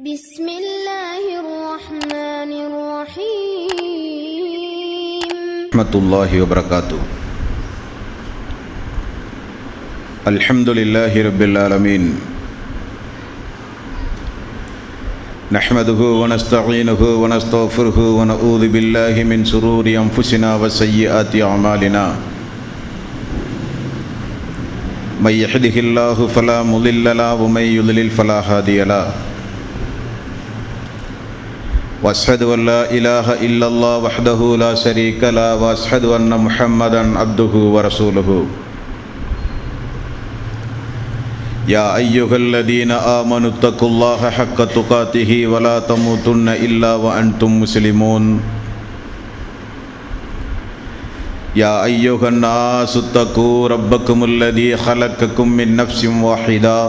بسم الله الرحمن الرحيم. ورحمة الله وبركاته. الحمد لله رب العالمين. نحمده ونستعينه ونستغفره ونعوذ بالله من شرور أنفسنا وسيئات أعمالنا. من يهده الله فلا مضل له ومن يضلل فلا هادي له. وأشهد أن لا إله إلا الله وحده لا شريك له وأشهد أن محمدا عبده ورسوله. يا أيها الذين آمنوا اتقوا الله حق تقاته ولا تموتن إلا وأنتم مسلمون. يا أيها الناس اتقوا ربكم الذي خلقكم من نفس واحدة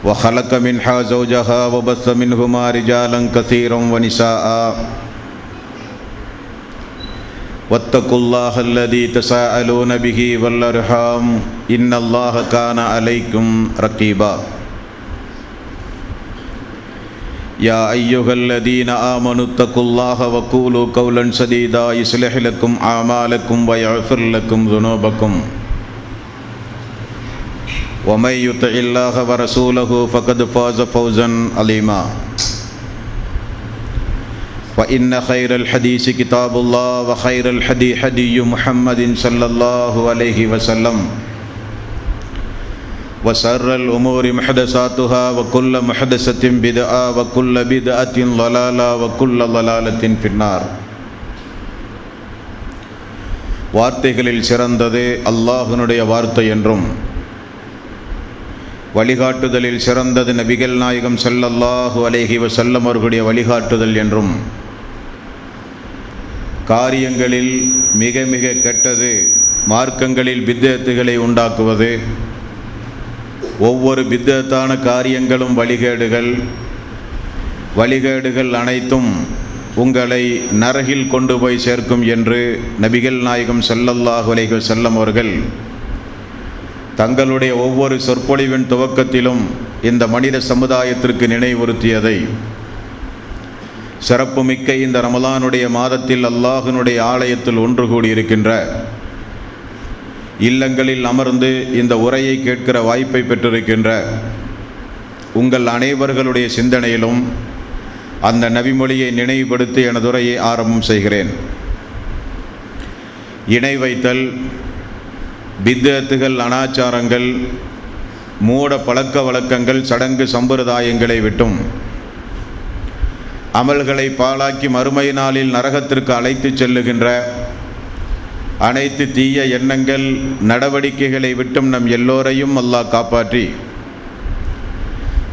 وخلق منها زوجها وبث منهما رجالا كثيرا ونساء. واتقوا الله الذي تساءلون به والأرحام إن الله كان عليكم رقيبا. يا أيها الذين آمنوا اتقوا الله وقولوا قولا سديدا يصلح لكم أعمالكم ويغفر لكم ذنوبكم. ومن يطع الله ورسوله فقد فاز فوزا عظيما. وإن خير الحديث كتاب الله وخير الهدي هدي محمد صلى الله عليه وسلم. وشر الأمور محدثاتها وكل محدثة بدعة وكل بدعة ضلالة وكل ضلالة في النار. வார்த்தைகளில் சிறந்தது அல்லாஹ்வுடைய வார்த்தை என்றும் வழிகாட்டுதலில் சிறந்தது நபிகள் நாயகம் ஸல்லல்லாஹு அலைஹி வஸல்லம் அவர்களுடைய வழிகாட்டுதல் என்றும் காரியங்களில் மிக மிக கெட்டது மார்க்கங்களில் பித்அத்துகளை உண்டாக்குவது, ஒவ்வொரு பித்அத்தான காரியங்களும் வழிகேடுகள் அனைத்தும் உங்களை நரகில் கொண்டு போய் சேர்க்கும் என்று நபிகள் நாயகம் ஸல்லல்லாஹு அலைஹி வஸல்லம் அவர்கள் தங்களுடைய ஒவ்வொரு சொற்பொழிவின் துவக்கத்திலும் இந்த மனித சமுதாயத்திற்கு நினைவுறுத்தியதை சிறப்புமிக்க இந்த ரமலானுடைய மாதத்தில் அல்லாஹ்வினுடைய ஆலயத்தில் ஒன்று கூடியிருக்கின்ற இல்லங்களில் அமர்ந்து இந்த உரையை கேட்கிற வாய்ப்பை பெற்றிருக்கின்ற உங்கள் அனைவர்களுடைய சிந்தனையிலும் அந்த நபிமொழியை நினைவுபடுத்தி எனது உரையை ஆரம்பம் செய்கிறேன். இணை வைத்தல், பித்அத்துகள், அனாச்சாரங்கள், மூட பழக்க வழக்கங்கள், சடங்கு சம்பிரதாயங்களை விட்டும் அமல்களை பாழாக்கி மறுமை நாளில் நரகத்திற்கு அழைத்து செல்லுகின்ற அனைத்து தீய எண்ணங்கள், நடவடிக்கைகளை விட்டும் நம் எல்லோரையும் அல்லாஹ் காப்பாற்றி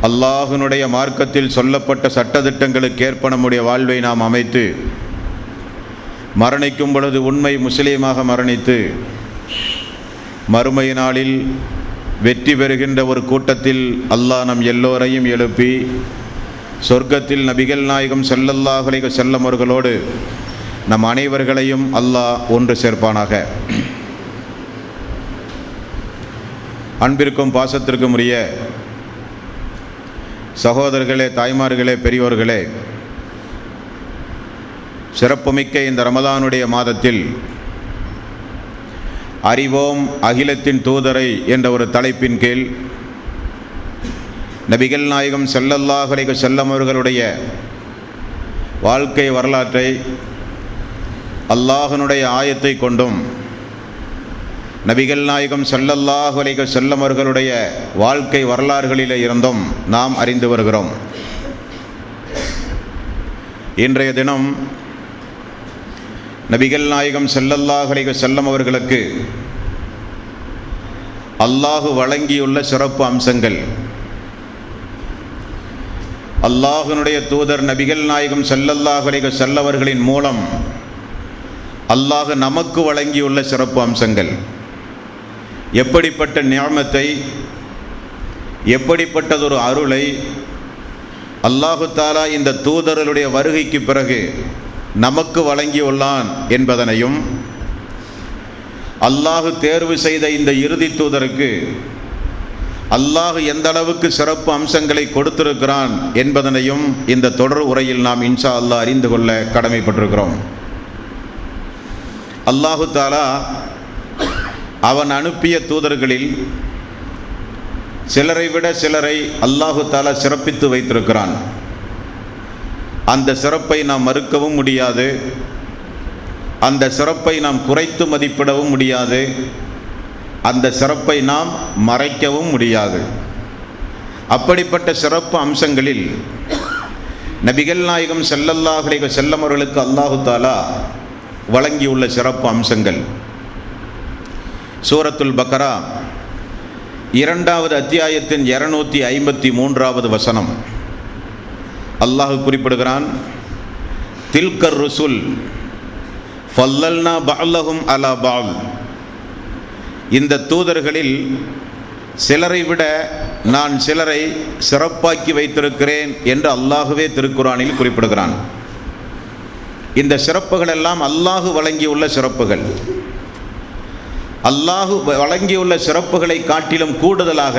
அல்லாஹ்வினுடைய மார்க்கத்தில் சொல்லப்பட்ட சட்டதிட்டங்களுக்கு ஏற்ப நம்முடைய வாழ்வை நாம் அமைத்து மரணிக்கும் பொழுது உண்மை முஸ்லீமாக மரணித்து மறுமை நாளில் வெற்றி பெறுகின்ற ஒரு கூட்டத்தில் அல்லாஹ் நம் எல்லோரையும் எழுப்பி சொர்க்கத்தில் நபிகள் நாயகம் ஸல்லல்லாஹு அலைஹி வஸல்லம் அவர்களோடு நம் அனைவர்களையும் அல்லாஹ் ஒன்று சேர்ப்பானாக. அன்பிற்கும் பாசத்திற்கும் உரிய சகோதரர்களே, தாய்மார்களே, பெரியோர்களே, சிறப்புமிக்க இந்த ரமலானுடைய மாதத்தில் அறிவோம் அகிலத்தின் தூதரை என்ற ஒரு தலைப்பின் கீழ் நபிகள் நாயகம் ஸல்லல்லாஹு அலைஹி வஸல்லம் அவர்களுடைய வாழ்க்கை வரலாற்றை அல்லாஹ்வினுடைய ஆயத்தை கொண்டும் நபிகள் நாயகம் ஸல்லல்லாஹு அலைஹி வஸல்லம் அவர்களுடைய வாழ்க்கை வரலாறுகளில் இருந்தும் நாம் அறிந்து வருகிறோம். இன்றைய தினம் நபிகள் நாயகம் ஸல்லல்லாஹு அலைஹி வஸல்லம் அவர்களுக்கு அல்லாஹ் வழங்கியுள்ள சிறப்பு அம்சங்கள், அல்லாஹ்வினுடைய தூதர் நபிகள் நாயகம் ஸல்லல்லாஹு அலைஹி வஸல்லம் அவர்களின் மூலம் அல்லாஹ் நமக்கு வழங்கியுள்ள சிறப்பு அம்சங்கள், எப்படிப்பட்ட நிஅமத்தை, எப்படிப்பட்டதொரு அருளை அல்லாஹு தஆலா இந்த தூதர்களுடைய வருகைக்கு பிறகு நமக்கு வழங்கியுள்ளான் என்பதனையும், அல்லாஹ் தேர்வு செய்த இந்த இறுதி தூதருக்கு அல்லாஹ் எந்த அளவுக்கு சிறப்பு அம்சங்களை கொடுத்திருக்கிறான் என்பதனையும் இந்த தொடர் உரையில் நாம் இன்ஷா அல்லாஹ் அறிந்து கொள்ள கடமைப்பட்டிருக்கிறோம். அல்லாஹு தஆலா அவன் அனுப்பிய தூதர்களில் சிலரை விட சிலரை அல்லாஹு தஆலா சிறப்பித்து வைத்திருக்கிறான். அந்த சிறப்பை நாம் மறுக்கவும் முடியாது, அந்த சிறப்பை நாம் குறைத்து மதிப்பிடவும் முடியாது, அந்த சிறப்பை நாம் மறைக்கவும் முடியாது. அப்படிப்பட்ட சிறப்பு அம்சங்களில் நபிகள் நாயகம் ஸல்லல்லாஹு அலைஹி வஸல்லம் அவர்களுக்கு அல்லாஹு தஆலா வழங்கியுள்ள சிறப்பு அம்சங்கள். சூரத்துல் பக்ரா 2வது அத்தியாயத்தின் 253வது வசனம் அல்லாஹ் குறிப்பிடுகிறான், தில்கர் ருசுல் ஃபல்லல்னா பஅலஹும் அலா பஅல். இந்த தூதர்களில் சிலரை விட நான் சிலரை சிறப்பாக்கி வைத்திருக்கிறேன் என்று அல்லாஹுவே திருக்குரானில் குறிப்பிடுகிறான். இந்த சிறப்புகள் எல்லாம் அல்லாஹு வழங்கியுள்ள சிறப்புகள். அல்லாஹு வழங்கியுள்ள சிறப்புகளை காட்டிலும் கூடுதலாக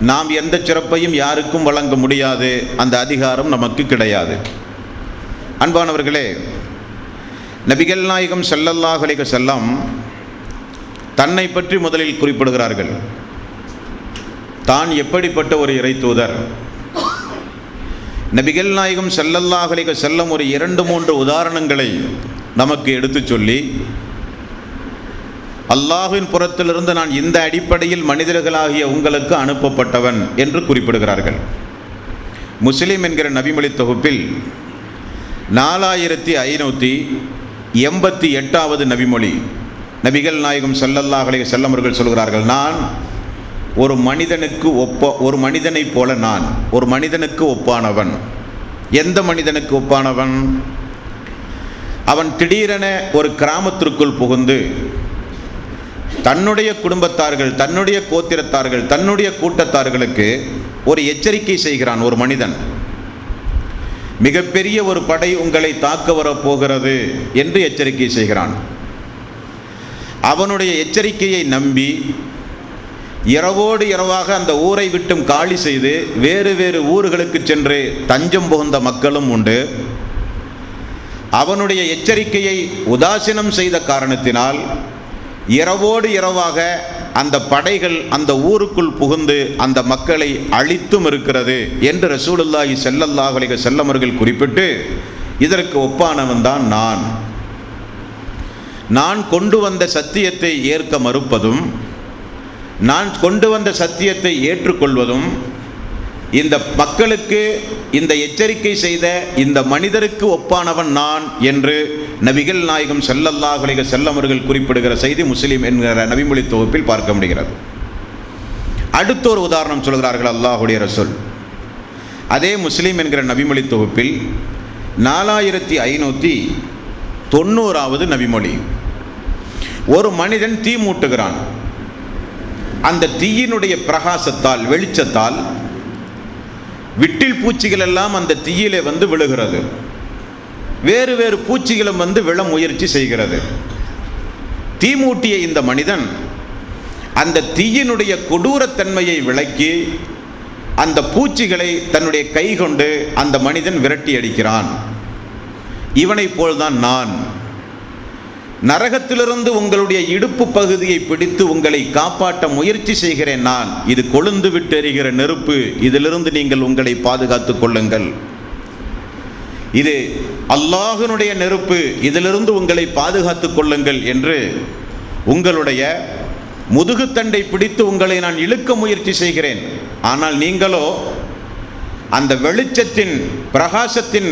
நாம் எந்த சிறப்பையும் யாருக்கும் வழங்க முடியாது, அந்த அதிகாரம் நமக்கு கிடையாது. அன்பானவர்களே, நபிகள் நாயகம் ஸல்லல்லாஹு அலைஹி வஸல்லம் தன்னை பற்றி முதலில் குறிப்பிடுகிறார்கள். தான் எப்படிப்பட்ட ஒரு இறை தூதர். நபிகள் நாயகம் ஸல்லல்லாஹு அலைஹி வஸல்லம் ஒரு 2-3 உதாரணங்களை நமக்கு எடுத்து சொல்லி, அல்லாஹ்வின் புறத்திலிருந்து நான் இந்த அடிப்படையில் மனிதர்களாகிய உங்களுக்கு அனுப்பப்பட்டவன் என்று குறிப்பிடுகிறார்கள். முஸ்லிம் என்கிற நபிமொழி தொகுப்பில் 4588வது நபிமொழி நபிகள் நாயகம் ஸல்லல்லாஹு அலைஹி வஸல்லம் அவர்கள் சொல்கிறார்கள், நான் ஒரு மனிதனைப் போல நான் ஒரு மனிதனுக்கு ஒப்பானவன். எந்த மனிதனுக்கு ஒப்பானவன்? அவன் திடீரென ஒரு கிராமத்திற்குள் புகுந்து தன்னுடைய குடும்பத்தார்கள், தன்னுடைய கோத்திரத்தார்கள், தன்னுடைய கூட்டத்தார்களுக்கு ஒரு எச்சரிக்கை செய்கிறான். ஒரு மனிதன், மிகப்பெரிய ஒரு படை உங்களை தாக்க வரப்போகிறது என்று எச்சரிக்கை செய்கிறான். அவனுடைய எச்சரிக்கையை நம்பி இரவோடு இரவாக அந்த ஊரை விட்டும் காலி செய்து வேறு வேறு ஊர்களுக்கு சென்று தஞ்சம் புகுந்த மக்களும் உண்டு. அவனுடைய எச்சரிக்கையை உதாசீனம் செய்த காரணத்தினால் இரவோடு இரவாக அந்த படைகள் அந்த ஊருக்குள் புகுந்து அந்த மக்களை அழித்தும் இருக்கிறது என்று ரசூலுல்லாஹி ஸல்லல்லாஹு அலைஹி வஸல்லம் அவர்கள் குறிப்பிட்டு, இதற்கு ஒப்பானவன் தான் நான் கொண்டு வந்த சத்தியத்தை ஏற்க மறுப்பதும் நான் கொண்டு வந்த சத்தியத்தை ஏற்றுக்கொள்வதும் இந்த மக்களுக்கு இந்த எச்சரிக்கை செய்த இந்த மனிதருக்கு ஒப்பானவன் நான் என்று நபிகள் நாயகம் ஸல்லல்லாஹு அலைஹி வஸல்லம் அவர்கள் குறிப்பிடுகிற செய்தி முஸ்லிம் என்கிற நபிமொழி தொகுப்பில் பார்க்க முடிகிறது. அடுத்த ஒரு உதாரணம் சொல்கிறார்கள் அல்லாஹுடைய ரசூல். அதே முஸ்லிம் என்கிற நபிமொழி தொகுப்பில் 4590வது நபிமொழி. ஒரு மனிதன் தீ மூட்டுகிறான். அந்த தீயினுடைய பிரகாசத்தால், வெளிச்சத்தால் விட்டில் பூச்சிகள் எல்லாம் அந்த தீயிலே வந்து விழுகிறது. வேறு வேறு பூச்சிகளும் வந்து விழ முயற்சி செய்கிறது. தீ மூட்டிய இந்த மனிதன் அந்த தீயினுடைய கொடூரத்தன்மையை விளக்கி அந்த பூச்சிகளை தன்னுடைய கை கொண்டு அந்த மனிதன் விரட்டி அடிக்கிறான். இவனைப் போல்தான் நான். நரகத்திலிருந்து உங்களுடைய இடுப்பு பகுதியை பிடித்து உங்களை காப்பாற்ற முயற்சி செய்கிறேன் நான். இது கொழுந்து விட்டு எரிகிற நெருப்பு, இதிலிருந்து நீங்கள் உங்களை பாதுகாத்துக் கொள்ளுங்கள். இது அல்லாஹ்வினுடைய நெருப்பு, இதிலிருந்து உங்களை பாதுகாத்துக் கொள்ளுங்கள் என்று உங்களுடைய முதுகுத்தண்டை பிடித்து உங்களை நான் இழுக்க முயற்சி செய்கிறேன். ஆனால் நீங்களோ அந்த வெளிச்சத்தின் பிரகாசத்தின்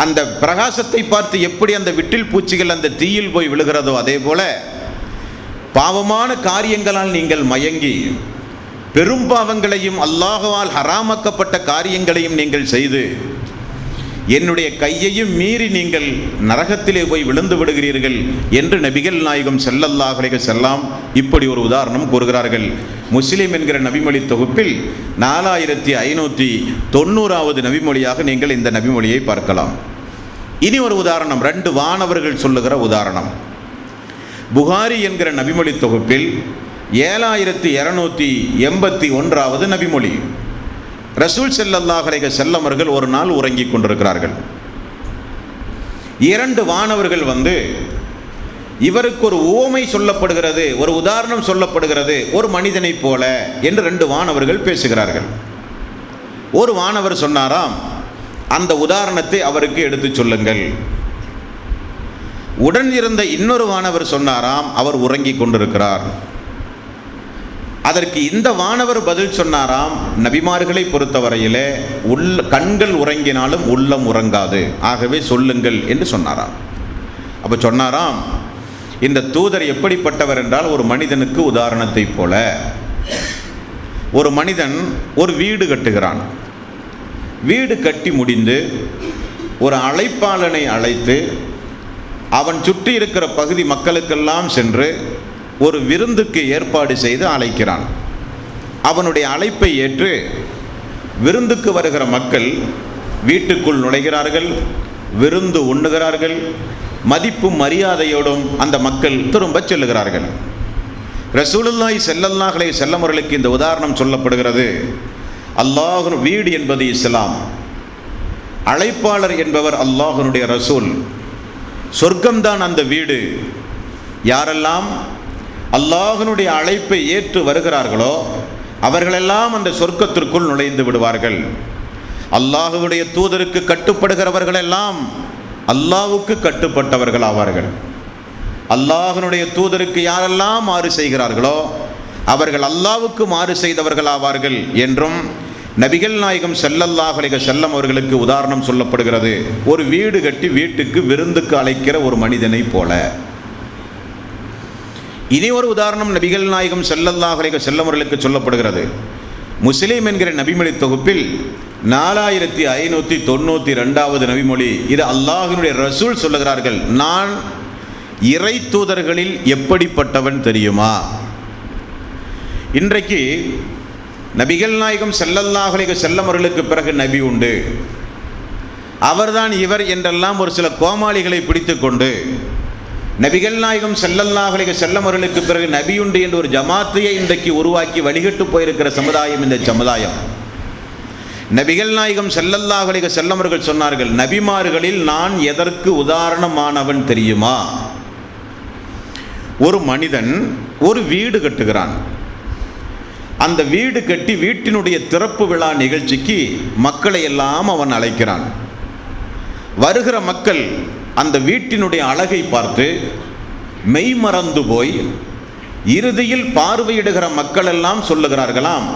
அந்த பிரகாசத்தை பார்த்து எப்படி அந்த விட்டில் பூச்சிகள் அந்த தீயில் போய் விழுகிறதோ அதே போல பாவமான காரியங்களால் நீங்கள் மயங்கி பெரும் பாவங்களையும் அல்லாஹ்வால் ஹராமாக்கப்பட்ட காரியங்களையும் நீங்கள் செய்து என்னுடைய கையையும் மீறி நீங்கள் நரகத்திலே போய் விழுந்து விடுகிறீர்கள் என்று நபிகள் நாயகம் ஸல்லல்லாஹு அலைஹி வஸல்லம் இப்படி ஒரு உதாரணம் கூறுகிறார்கள். முஸ்லிம் என்கிற நபிமொழி தொகுப்பில் 4590வது நபிமொழியாக நீங்கள் இந்த நபிமொழியை பார்க்கலாம். இனி ஒரு உதாரணம், 2 வானவர்கள் சொல்லுகிற உதாரணம். புகாரி என்கிற நபிமொழி தொகுப்பில் 7281வது நபிமொழி. ரசூல் ஸல்லல்லாஹு அலைஹி வஸல்லம் அவர்கள் ஒரு நாள் உறங்கிக் கொண்டிருக்கிறார்கள். 2 வானவர்கள் வந்து இவருக்கு ஒரு உவமை சொல்லப்படுகிறது, ஒரு உதாரணம் சொல்லப்படுகிறது, ஒரு மனிதனைப் போல என்று 2 வானவர்கள் பேசுகிறார்கள். ஒரு வானவர் சொன்னாராம், அந்த உதாரணத்தை அவருக்கு எடுத்து சொல்லுங்கள். உடன் இருந்த இன்னொரு வானவர் சொன்னாராம், அவர் உறங்கிக் கொண்டிருக்கிறார். அதற்கு இந்த வானவர் பதில் சொன்னாராம், நபிமார்களை பொறுத்தவரையிலே கண்கள் உறங்கினாலும் உள்ளம் உறங்காது, ஆகவே சொல்லுங்கள் என்று சொன்னாராம். அப்போ சொன்னாராம், இந்த தூதர் எப்படிப்பட்டவர் என்றால் ஒரு மனிதனுக்கு உதாரணத்தை போல. ஒரு மனிதன் ஒரு வீடு கட்டுகிறான். வீடு கட்டி முடிந்து ஒரு அழைப்பாளனை அழைத்து அவன் சுற்றி இருக்கிற பகுதி மக்களுக்கெல்லாம் சென்று ஒரு விருந்துக்கு ஏற்பாடு செய்து அழைக்கிறான். அவனுடைய அழைப்பை ஏற்று விருந்துக்கு வருகிற மக்கள் வீட்டுக்குள் நுழைகிறார்கள், விருந்து உண்ணுகிறார்கள், மதிப்பும் மரியாதையோடும் அந்த மக்கள் திரும்ப செல்லுகிறார்கள். ரசூலுல்லாஹி ஸல்லல்லாஹு அலைஹி வஸல்லம் அவர்களுக்கு இந்த உதாரணம் சொல்லப்படுகிறது. அல்லாஹ்வின் வீடு என்பது இஸ்லாம், அழைப்பாளர் என்பவர் அல்லாஹ்வினுடைய ரசூல், சொர்க்கம்தான் அந்த வீடு. யாரெல்லாம் அல்லாஹ்வினுடைய அழைப்பை ஏற்று வருகிறார்களோ அவர்களெல்லாம் அந்த சொர்க்கத்திற்குள் நுழைந்து விடுவார்கள். அல்லாஹ்வுடைய தூதருக்கு கட்டுப்படுகிறவர்களெல்லாம் அல்லாஹ்வுக்கு கட்டுப்பட்டவர்கள் ஆவார்கள். அல்லாஹ்வினுடைய தூதருக்கு யாரெல்லாம் மாறு செய்கிறார்களோ அவர்கள் அல்லாஹ்வுக்கு மாறு செய்தவர்கள் ஆவார்கள் என்றும் நபிகள் நாயகம் ஸல்லல்லாஹு அலைஹி வஸல்லம் அவர்களுக்கு உதாரணம் சொல்லப்படுகிறது. ஒரு வீடு கட்டி வீட்டுக்கு விருந்துக்கு அழைக்கிற ஒரு மனிதனை போல. இனி ஒரு உதாரணம் நபிகள் நாயகம் ஸல்லல்லாஹு அலைஹி வஸல்லம் அவர்களுக்கு சொல்லப்படுகிறது. முஸ்லிம் என்கிற நபிமொழி தொகுப்பில் 4592வது நபிமொழி. இது அல்லாஹ்வினுடைய ரசூல் சொல்லுகிறார்கள், நான் இறை தூதர்களில் எப்படிப்பட்டவன் தெரியுமா? இன்றைக்கு நபிகள் நாயகம் ஸல்லல்லாஹு அலைஹி வஸல்லம் அவர்களுக்கு பிறகு நபி உண்டு, அவர்தான் இவர் என்றெல்லாம் ஒரு சில கோமாளிகளை பிடித்து கொண்டு நபிகள் நாயகம் ஸல்லல்லாஹு அலைஹி வஸல்லம் அவர்களுக்கு பிறகு நபி உண்டு என்ற ஒரு ஜமாத்தையை இன்றைக்கு உருவாக்கி வழிகட்டு போயிருக்கிற சமுதாயம் இந்த சமுதாயம். நபிகள் நாயகம் ஸல்லல்லாஹு அலைஹி வஸல்லம் அவர்கள் சொன்னார்கள், நபிமார்களில் நான் எதற்கு உதாரணமானவன் தெரியுமா? ஒரு மனிதன் ஒரு வீடு கட்டுகிறான். அந்த வீடு கட்டி வீட்டினுடைய திறப்பு விழா நிகழ்ச்சிக்கு மக்களை எல்லாம் அவன் அழைக்கிறான். வருகிற மக்கள் அந்த வீட்டினுடைய அழகை பார்த்து மெய்மறந்து போய் இறுதியில் பார்வையிடுகிற மக்கள் எல்லாம் சொல்லுகிறார்களாம்,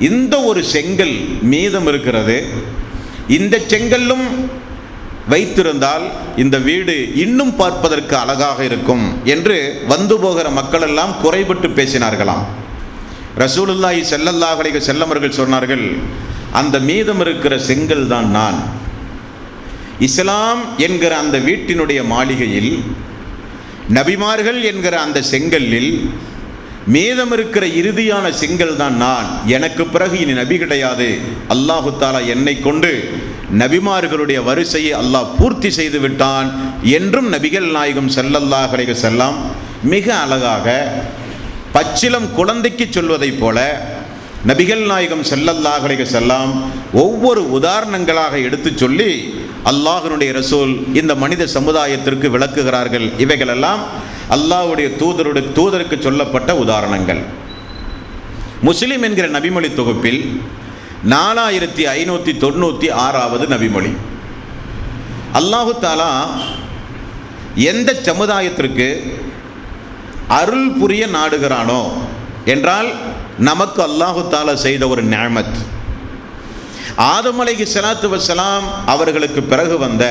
இந்த ஒரு செங்கல் மீதம் இருக்கிறது, இந்த செங்கல்லும் வைத்திருந்தால் இந்த வீடு இன்னும் பார்ப்பதற்கு அழகாக இருக்கும் என்று வந்து போகிற மக்கள் எல்லாம் குறைபட்டு பேசினார்களாம். ரசூலுல்லாஹி ஸல்லல்லாஹு அலைஹி வஸல்லம் அவர்கள் சொன்னார்கள், அந்த மீதம் இருக்கிற செங்கல் தான் நான். இஸ்லாம் என்கிற அந்த வீட்டினுடைய மாளிகையில் நபிமார்கள் என்கிற அந்த செங்கல்லில் மீதம் இருக்கிற இறுதியான செங்கல் தான் நான். எனக்கு பிறகு இனி நபி கிடையாது. அல்லாஹு தஆலா என்னை கொண்டு நபிமார்களுடைய வரிசையை அல்லாஹ் பூர்த்தி செய்து விட்டான் என்றும் நபிகள் நாயகம் ஸல்லல்லாஹு அலைஹி வஸல்லம் மிக அழகாக பச்சிலம் குழந்தைக்கு சொல்வதைப் போல நபிகள் நாயகம் ஸல்லல்லாஹு அலைஹி வஸல்லம் ஒவ்வொரு உதாரணங்களாக எடுத்து சொல்லி அல்லாஹ்வினுடைய ரசூல் இந்த மனித சமுதாயத்திற்கு விளக்குகிறார்கள். இவைகளெல்லாம் அல்லாஹ்வுடைய தூதருக்கு சொல்லப்பட்ட உதாரணங்கள். முஸ்லிம் என்கிற நபிமொழி தொகுப்பில் 4596வது நபிமொழி. அல்லாஹு தஆலா எந்த சமுதாயத்திற்கு அருள் புரிய நாடுகிறானோ என்றால் நமக்கு அல்லாஹு தஆலா செய்த ஒரு நிஅமத். ஆதம் அலைஹிஸ்ஸலாத்து வஸ்ஸலாம் அவர்களுக்கு பிறகு வந்த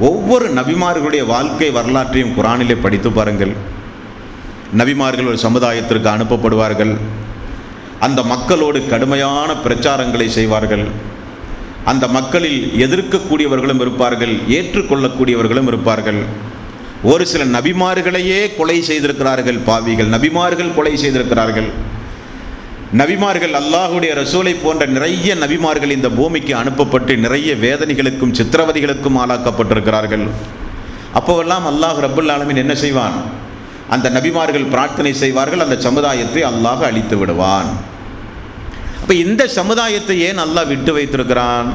ஒவ்வொரு நபிமார்களுடைய வாழ்க்கை வரலாற்றையும் குர்ஆனிலே படித்து பாருங்கள். நபிமார்கள் ஒரு சமுதாயத்திற்கு அனுப்பப்படுவார்கள். அந்த மக்களோடு கடுமையான பிரச்சாரங்களை செய்வார்கள். அந்த மக்களில் எதிர்க்கக்கூடியவர்களும் இருப்பார்கள், ஏற்றுக்கொள்ளக்கூடியவர்களும் இருப்பார்கள். ஒரு சில நபிமார்களையே கொலை செய்திருக்கிறார்கள் பாவிகள். நபிமார்கள் கொலை செய்திருக்கிறார்கள். நபிமார்கள் அல்லாஹ்வுடைய ரசூலை போன்ற நிறைய நபிமார்கள் இந்த பூமிக்கு அனுப்பப்பட்டு நிறைய வேதனைகளுக்கும் சித்திரவதைகளுக்கும் ஆளாக்கப்பட்டிருக்கிறார்கள். அப்போவெல்லாம் அல்லாஹ் ரப்புல் ஆலமீன் என்ன செய்வான்? அந்த நபிமார்கள் பிரார்த்தனை செய்வார்கள், அந்த சமுதாயத்தை அல்லாஹ் அழித்து விடுவான். அப்போ இந்த சமுதாயத்தை ஏன் அல்லாஹ் விட்டு வைத்திருக்கிறான்?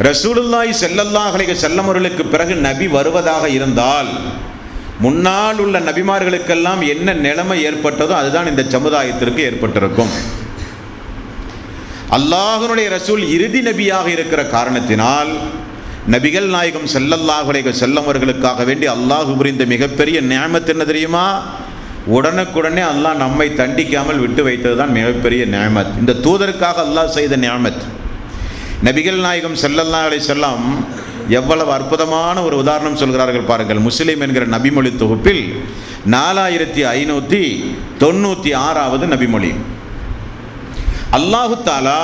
ரசூலுல்லாஹி ஸல்லல்லாஹு அலைஹி வஸல்லம் அவர்களுக்கு பிறகு நபி வருவதாக இருந்தால் முன்னால் உள்ள நபிமார்களுக்கெல்லாம் என்ன நிலைமை ஏற்பட்டதோ அதுதான் இந்த சமுதாயத்திற்கு ஏற்பட்டிருக்கும். அல்லாஹ்வுடைய ரசூல் இறுதி நபியாக இருக்கிற காரணத்தினால் நபிகள் நாயகம் ஸல்லல்லாஹு அலைஹி வஸல்லம் அவர்களுக்காக வேண்டி அல்லாஹ் புரிந்த மிகப்பெரிய நிஅமத் என்ன தெரியுமா? உடனுக்குடனே அல்லாஹ் நம்மை தண்டிக்காமல் விட்டு வைத்தது தான் மிகப்பெரிய நிஅமத். இந்த தூதருக்காக அல்லாஹ் செய்த நிஅமத். நபிகள் நாயகம் ஸல்லல்லாஹு அலைஹி வஸல்லம் எவ்வளவு அற்புதமான ஒரு உதாரணம் சொல்கிறார்கள் பாருங்கள். முஸ்லிம் என்கிற நபிமொழி தொகுப்பில் 4596வது நபிமொழி. அல்லாஹு தஆலா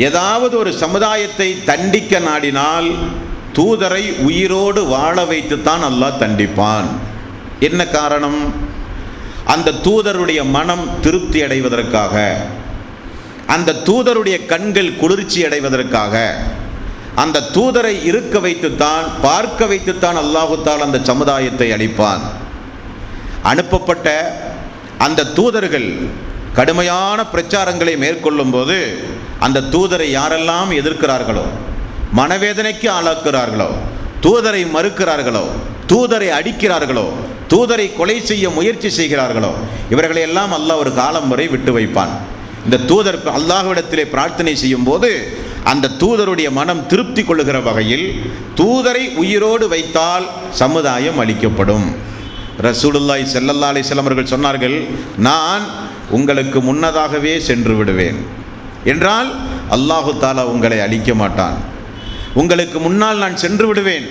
ஏதாவது ஒரு சமுதாயத்தை தண்டிக்க நாடினால் தூதரை உயிரோடு வாழ வைத்துத்தான் அல்லாஹ் தண்டிப்பான். என்ன காரணம்? அந்த தூதருடைய மனம் திருப்தி அடைவதற்காக, அந்த தூதருடைய கண்கள் குளிர்ச்சி அடைவதற்காக, அந்த தூதரை இருக்க வைத்துத்தான், பார்க்க வைத்துத்தான் அல்லாஹு தஆலா அந்த சமுதாயத்தை அழிப்பான். அனுப்பப்பட்ட அந்த தூதர்கள் கடுமையான பிரச்சாரங்களை மேற்கொள்ளும் போது அந்த தூதரை யாரெல்லாம் எதிர்க்கிறார்களோ, மனவேதனைக்கு ஆளாக்குகிறார்களோ, தூதரை மறுக்கிறார்களோ, தூதரை அடிக்கிறார்களோ, தூதரை கொலை செய்ய முயற்சி செய்கிறார்களோ, இவர்களை எல்லாம் அல்லாஹ் ஒரு காலம் வரை விட்டு வைப்பான். இந்த தூதர் அல்லாஹ்விடத்திலே பிரார்த்தனை செய்யும் போது அந்த தூதருடைய மனம் திருப்தி கொள்ளுகிற வகையில் தூதரை உயிரோடு வைத்தால் சமுதாயம் அளிக்கப்படும். ரசூலுல்லாஹி ஸல்லல்லாஹு அலைஹி வஸல்லம் அவர்கள் சொன்னார்கள், நான் உங்களுக்கு முன்னதாகவே சென்று விடுவேன் என்றால் அல்லாஹு தஆலா உங்களை அழிக்க மாட்டான். உங்களுக்கு முன்னால் நான் சென்று விடுவேன்,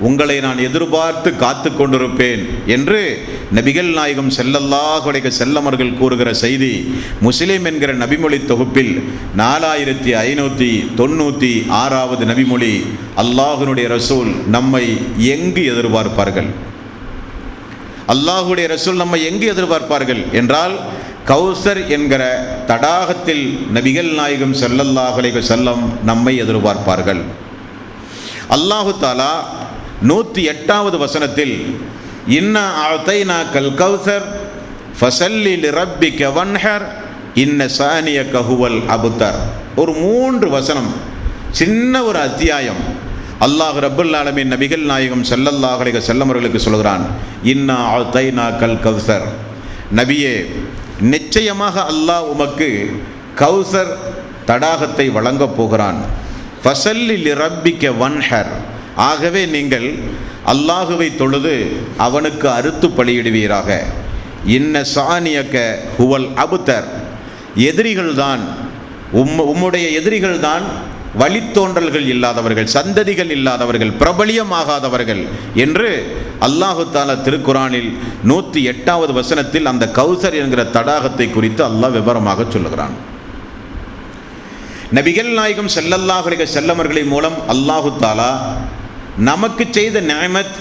உங்களை நான் எதிர்பார்த்து காத்து கொண்டிருப்பேன் என்று நபிகள் நாயகம் ஸல்லல்லாஹு அலைஹி வஸல்லம் அவர்கள் கூறுகிற செய்தி முஸ்லிம் என்கிற நபிமொழி தொகுப்பில் 4596வது நபிமொழி. அல்லாஹ்வுடைய ரசூல் நம்மை எங்கு எதிர்பார்ப்பார்கள்? அல்லாஹ்வுடைய ரசூல் நம்மை எங்கு எதிர்பார்ப்பார்கள் என்றால் கௌசர் என்கிற தடாகத்தில் நபிகள் நாயகம் ஸல்லல்லாஹு அலைஹி வஸல்லம் நம்மை எதிர்பார்ப்பார்கள். அல்லாஹு தஆலா 108வது வசனத்தில் இன்னா அஅதைனாக்கல் கௌசர் ஃபஸல்லி லிரப்பிக வன்ஹர் இன்ன சானியக ஹுவல் அப்தர். ஒரு 3 வசனம், சின்ன ஒரு அத்தியாயம். அல்லாஹ் ரப்பல் ஆலமீன் நபிகள் நாயகம் ஸல்லல்லாஹு அலைஹி வஸல்லம் அவர்களுக்கு சொல்கிறான், இன்னா அஅதைனாக்கல் கௌசர், நபியே நிச்சயமாக அல்லாஹ் உமக்கு கௌசர் தடாகத்தை வழங்கப் போகிறான். ஃபஸல்லி லிரப்பிக வன்ஹர், ஆகவே நீங்கள் அல்லாஹுவை தொழுது அவனுக்கு அறுத்து பலியிடுவீராக. இன்ன சானியக ஹுவல் அப்தர், எதிரிகள்தான் உம்முடைய எதிரிகள்தான் வழித்தோன்றல்கள் இல்லாதவர்கள், சந்ததிகள் இல்லாதவர்கள், பிரபலியமாகாதவர்கள் என்று அல்லாஹு தஆலா திருக்குரானில் 108வது வசனத்தில் அந்த கௌசர் என்கிற தடாகத்தை குறித்து அல்லாஹ் விவரமாக சொல்லுகிறான். நபிகள் நாயகம் ஸல்லல்லாஹு அலைஹி வஸல்லம் அவர்களின் மூலம் அல்லாஹு தஆலா நமக்கு செய்த நிஅமத்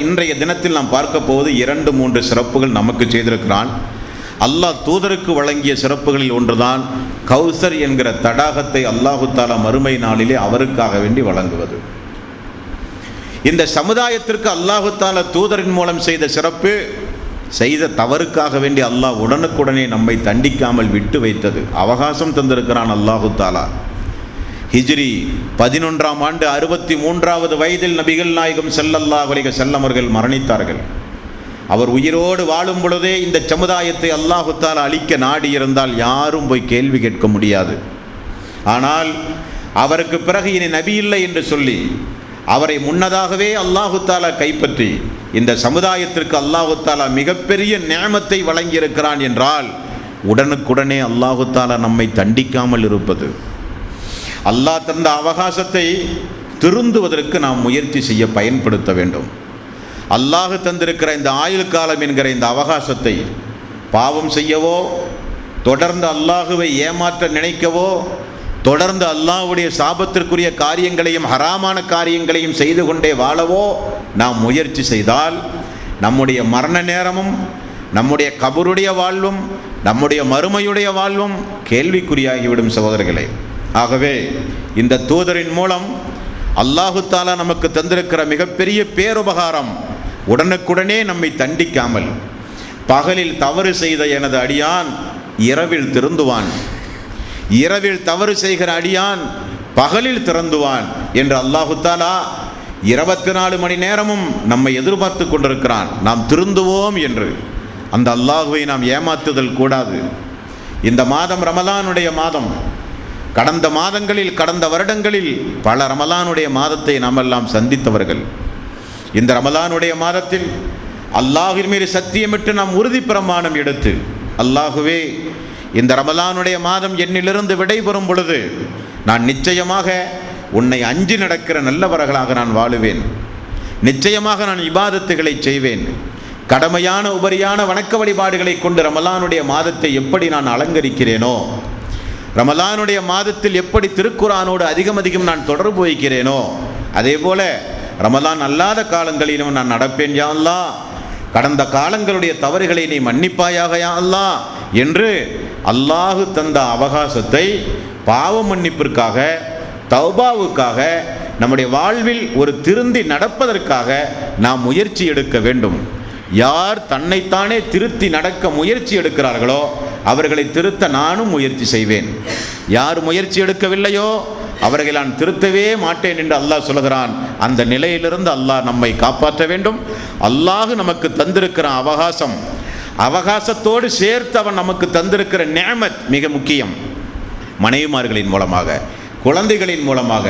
இன்றைய தினத்தில் நாம் பார்க்க போவது 2-3 சிறப்புகள் நமக்கு செய்திருக்கிறான். அல்லாஹ் தூதருக்கு வழங்கிய சிறப்புகளில் ஒன்றுதான் கௌசர் என்கிற தடாகத்தை அல்லாஹு தஆலா மறுமை நாளிலே அவருக்காக வேண்டி வழங்குவது. இந்த சமுதாயத்திற்கு அல்லாஹு தஆலா தூதரின் மூலம் செய்த சிறப்பு, செய்த தவறுக்காக வேண்டி அல்லாஹ் உடனுக்குடனே நம்மை தண்டிக்காமல் விட்டு வைத்தது. அவகாசம் தந்திருக்கிறான் அல்லாஹு தஆலா. ஹிஜ்ரி 11ஆம் ஆண்டு 63வது வயதில் நபிகள் நாயகம் ஸல்லல்லாஹு அலைஹி வஸல்லம் அவர்கள் மரணித்தார்கள். அவர் உயிரோடு வாழும் பொழுதே இந்த சமுதாயத்தை அல்லாஹு தஆலா அழிக்க நாடியிருந்தால் யாரும் போய் கேள்வி கேட்க முடியாது. ஆனால் அவருக்கு பிறகு இனி நபி இல்லை என்று சொல்லி அவரை முன்னதாகவே அல்லாஹு தஆலா கைப்பற்றி இந்த சமுதாயத்திற்கு அல்லாஹு தஆலா மிகப்பெரிய நிஅமத்தை வழங்கியிருக்கிறான் என்றால் உடனுக்குடனே அல்லாஹு தஆலா நம்மை தண்டிக்காமல் இருப்பது. அல்லாஹ் தந்த அவகாசத்தை திருந்துவதற்கு நாம் முயற்சி செய்ய பயன்படுத்த வேண்டும். அல்லாஹ் தந்திருக்கிற இந்த ஆயுள் காலம் என்கிற இந்த அவகாசத்தை பாவம் செய்யவோ, தொடர்ந்து அல்லாஹுவை ஏமாற்ற நினைக்கவோ, தொடர்ந்து அல்லாஹ்வுடைய சாபத்திற்குரிய காரியங்களையும் ஹராமான காரியங்களையும் செய்து கொண்டே வாழவோ நாம் முயற்சி செய்தால் நம்முடைய மரண நேரமும், நம்முடைய கபருடைய வாழ்வும், நம்முடைய மறுமையுடைய வாழ்வும் கேள்விக்குறியாகிவிடும் சகோதரர்களே. ஆகவே இந்த தூதரின் மூலம் அல்லாஹு தஆலா நமக்கு தந்திருக்கிற மிகப்பெரிய பேருபகாரம், உடனுக்குடனே நம்மை தண்டிக்காமல், பகலில் தவறு செய்த எனது அடியான் இரவில் திருந்துவான், இரவில் தவறு செய்கிற அடியான் பகலில் திறந்துவான் என்று அல்லாஹு தஆலா 24 மணி நேரமும் நம்மை எதிர்பார்த்து கொண்டிருக்கிறான். நாம் திருந்துவோம் என்று. அந்த அல்லாஹுவை நாம் ஏமாற்றுதல் கூடாது. இந்த மாதம் ரமலானுடைய மாதம். கடந்த மாதங்களில், கடந்த வருடங்களில் பல ரமலானுடைய மாதத்தை நாம் எல்லாம் சந்தித்தவர்கள். இந்த ரமலானுடைய மாதத்தில் அல்லாஹ்வின் மீது சத்தியமிட்டு நாம் உறுதி பிரமாணம் எடுத்து, அல்லாஹுவே, இந்த ரமலானுடைய மாதம் என்னிலிருந்து விடைபெறும் பொழுது நான் நிச்சயமாக உன்னை அஞ்சி நடக்கிற நல்லவர்களாக நான் வாழுவேன், நிச்சயமாக நான் இபாதத்துகளை செய்வேன், கடமையான உபரியான வணக்க வழிபாடுகளை கொண்டு ரமலானுடைய மாதத்தை எப்படி நான் அலங்கரிக்கிறேனோ, ரமலானுடைய மாதத்தில் எப்படி திருக்குர்ஆனோடு அதிகம் நான் தொடர்பு வைக்கிறேனோ, அதே போல ரமலான் அல்லாத காலங்களிலும் நான் நடப்பேன் யா அல்லாஹ், கடந்த காலங்களுடைய தவறுகளை நீ மன்னிப்பாயாக யா அல்லாஹ் என்று அல்லாஹு தந்த அவகாசத்தை பாவ மன்னிப்பிற்காக, தௌபாவுக்காக, நம்முடைய வாழ்வில் ஒரு திருந்தி நடப்பதற்காக நாம் முயற்சி எடுக்க வேண்டும். யார் தன்னைத்தானே திருத்தி நடக்க முயற்சி எடுக்கிறார்களோ அவர்களை திருத்த நானும் முயற்சி செய்வேன். யார் முயற்சி எடுக்கவில்லையோ அவர்களை நான் திருத்தவே மாட்டேன் என்று அல்லாஹ் சொல்கிறான். அந்த நிலையிலிருந்து அல்லாஹ் நம்மை காப்பாற்ற வேண்டும். அல்லாஹ் நமக்கு தந்திருக்கிற அவகாசத்தோடு சேர்த்து அவன் நமக்கு தந்திருக்கிற நிஅமத் மிக முக்கியம். மனைவிமார்களின் மூலமாக, குழந்தைகளின் மூலமாக,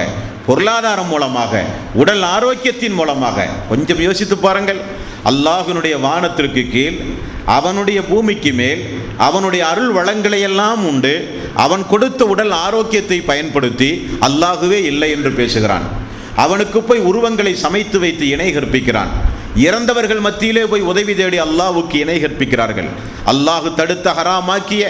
பொருளாதாரம் மூலமாக, உடல் ஆரோக்கியத்தின் மூலமாக கொஞ்சம் யோசித்து பாருங்கள். அல்லாஹ்வினுடைய வானத்திற்கு கீழ், அவனுடைய பூமிக்கு மேல் அவனுடைய அருள் வளங்களை எல்லாம் உண்டு. அவன் கொடுத்த உடல் ஆரோக்கியத்தை பயன்படுத்தி அல்லாஹுவே இல்லை என்று பேசுகிறான். அவனுக்கு போய் உருவங்களை சமைத்து வைத்து இணை கற்பிக்கிறான். இறந்தவர்கள் மத்தியிலே போய் உதவி தேடி அல்லாஹ்வுக்கு இணை கற்பிக்கிறார்கள். அல்லாஹ் தடுத்த ஹராமாக்கிய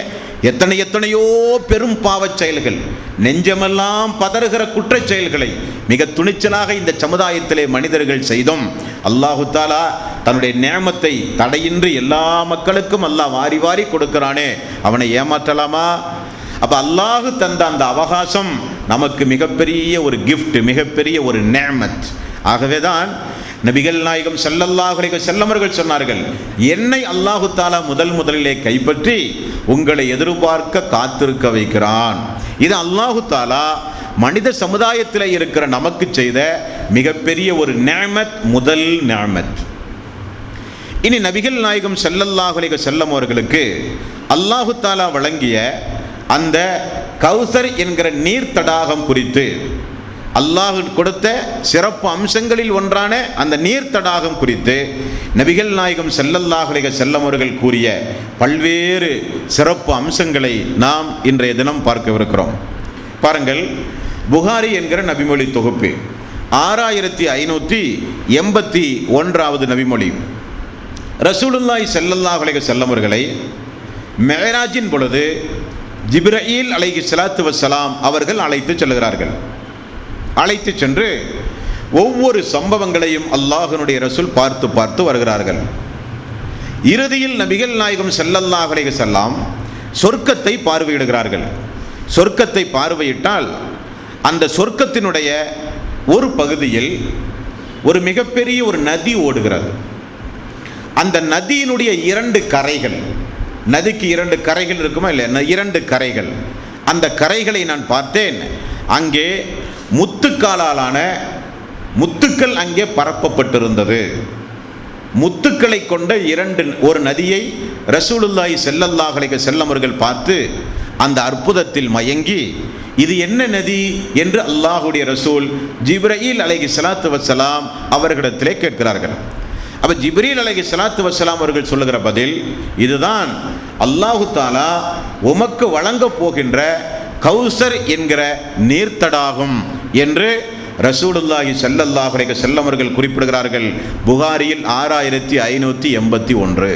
எத்தனையோ பெரும் பாவச் செயல்கள், நெஞ்சமெல்லாம் பதறுகிற குற்றச் செயல்களை மிக துணிச்சலாக இந்த சமுதாயத்திலே மனிதர்கள் செய்தும் அல்லாஹு தஆலா தன்னுடைய நிஅமத்தை தடையின்றி எல்லா மக்களுக்கும் அல்லாஹ் வாரி வாரி கொடுக்கிறானே, அவனை ஏமாற்றலாமா? அப்போ அல்லாஹ் தந்த அந்த அவகாசம் நமக்கு மிகப்பெரிய ஒரு கிஃப்ட், மிகப்பெரிய ஒரு நிஅமத். ஆகவே தான் நபிகள் நாயகம் ஸல்லல்லாஹு அலைஹி வஸல்லம் அவர்கள் சொன்னார்கள், என்னை அல்லாஹு தஆலா முதலிலே கைப்பற்றி உங்களை எதிர்பார்க்க காத்திருக்க வைக்கிறான். இது அல்லாஹு தஆலா மனித சமுதாயத்தில் இருக்கிற நமக்கு செய்த மிகப்பெரிய ஒரு நிஅமத், முதல் நிஅமத். இனி நபிகள் நாயகம் ஸல்லல்லாஹு அலைஹி வஸல்லம் அவர்களுக்கு அல்லாஹு தஆலா வழங்கிய அந்த கௌசர் என்கிற நீர் தடாகம் குறித்து, அல்லாஹ் கொடுத்த சிறப்பு அம்சங்களில் ஒன்றான அந்த நீர் தடாகம் குறித்து நபிகள் நாயகம் ஸல்லல்லாஹு அலைஹி வஸல்லம் அவர்கள் கூறிய பல்வேறு சிறப்பு அம்சங்களை நாம் இன்றைய தினம் பார்க்கவிருக்கிறோம். பாருங்கள், புகாரி என்கிற நபிமொழி தொகுப்பு 6581வது நபிமொழி. ரசூலுல்லாஹி ஸல்லல்லாஹு அலைஹி வஸல்லம் அவர்களை மிஅராஜின் பொழுது ஜிப்ரீல் அலைஹிஸ்ஸலாத்து வஸ்ஸலாம் அவர்கள் அழைத்து செல்கிறார்கள். அழைத்து சென்று ஒவ்வொரு சம்பவங்களையும் அல்லாஹ்வினுடைய ரசூல் பார்த்து வருகிறார்கள். இறுதியில் நபிகள் நாயகம் ஸல்லல்லாஹு அலைஹி வஸல்லம் சொர்க்கத்தை பார்வையிடுகிறார்கள். சொர்க்கத்தை பார்வையிட்டால் அந்த சொர்க்கத்தினுடைய ஒரு பகுதியில் ஒரு மிகப்பெரிய ஒரு நதி ஓடுகிறது. அந்த நதியினுடைய 2 கரைகள், நதிக்கு 2 கரைகள் இருக்குமா இல்லை, 2 கரைகள், அந்த கரைகளை நான் பார்த்தேன். அங்கே முத்துக்காலான முத்துக்கள் அங்கே பரப்பப்பட்டிருந்தது. முத்துக்களை கொண்ட ஒரு நதியை ரசூலுல்லாஹி ஸல்லல்லாஹு அலைஹி வஸல்லம் அவர்கள் பார்த்து அந்த அற்புதத்தில் மயங்கி, இது என்ன நதி என்று அல்லாஹ்வுடைய ரசூல் ஜிப்ரீல் அலைஹிஸ்ஸலாத்து வஸ்ஸலாம் அவர்களிடத்திலே கேட்கிறார்கள். அப்போ ஜிப்ரீல் அலைஹிஸ்ஸலாத்து வஸ்ஸலாம் அவர்கள் சொல்லுகிற பதில், இதுதான் அல்லாஹு தஆலா உமக்கு வழங்கப் போகின்ற கௌசர் என்கிற நீர்த்தடாகும் என்று ரசூலுல்லாஹி ஸல்லல்லாஹு அலைஹி வஸல்லம் அவர்கள் குறிப்பிடுகிறார்கள். புகாரியில் 6581.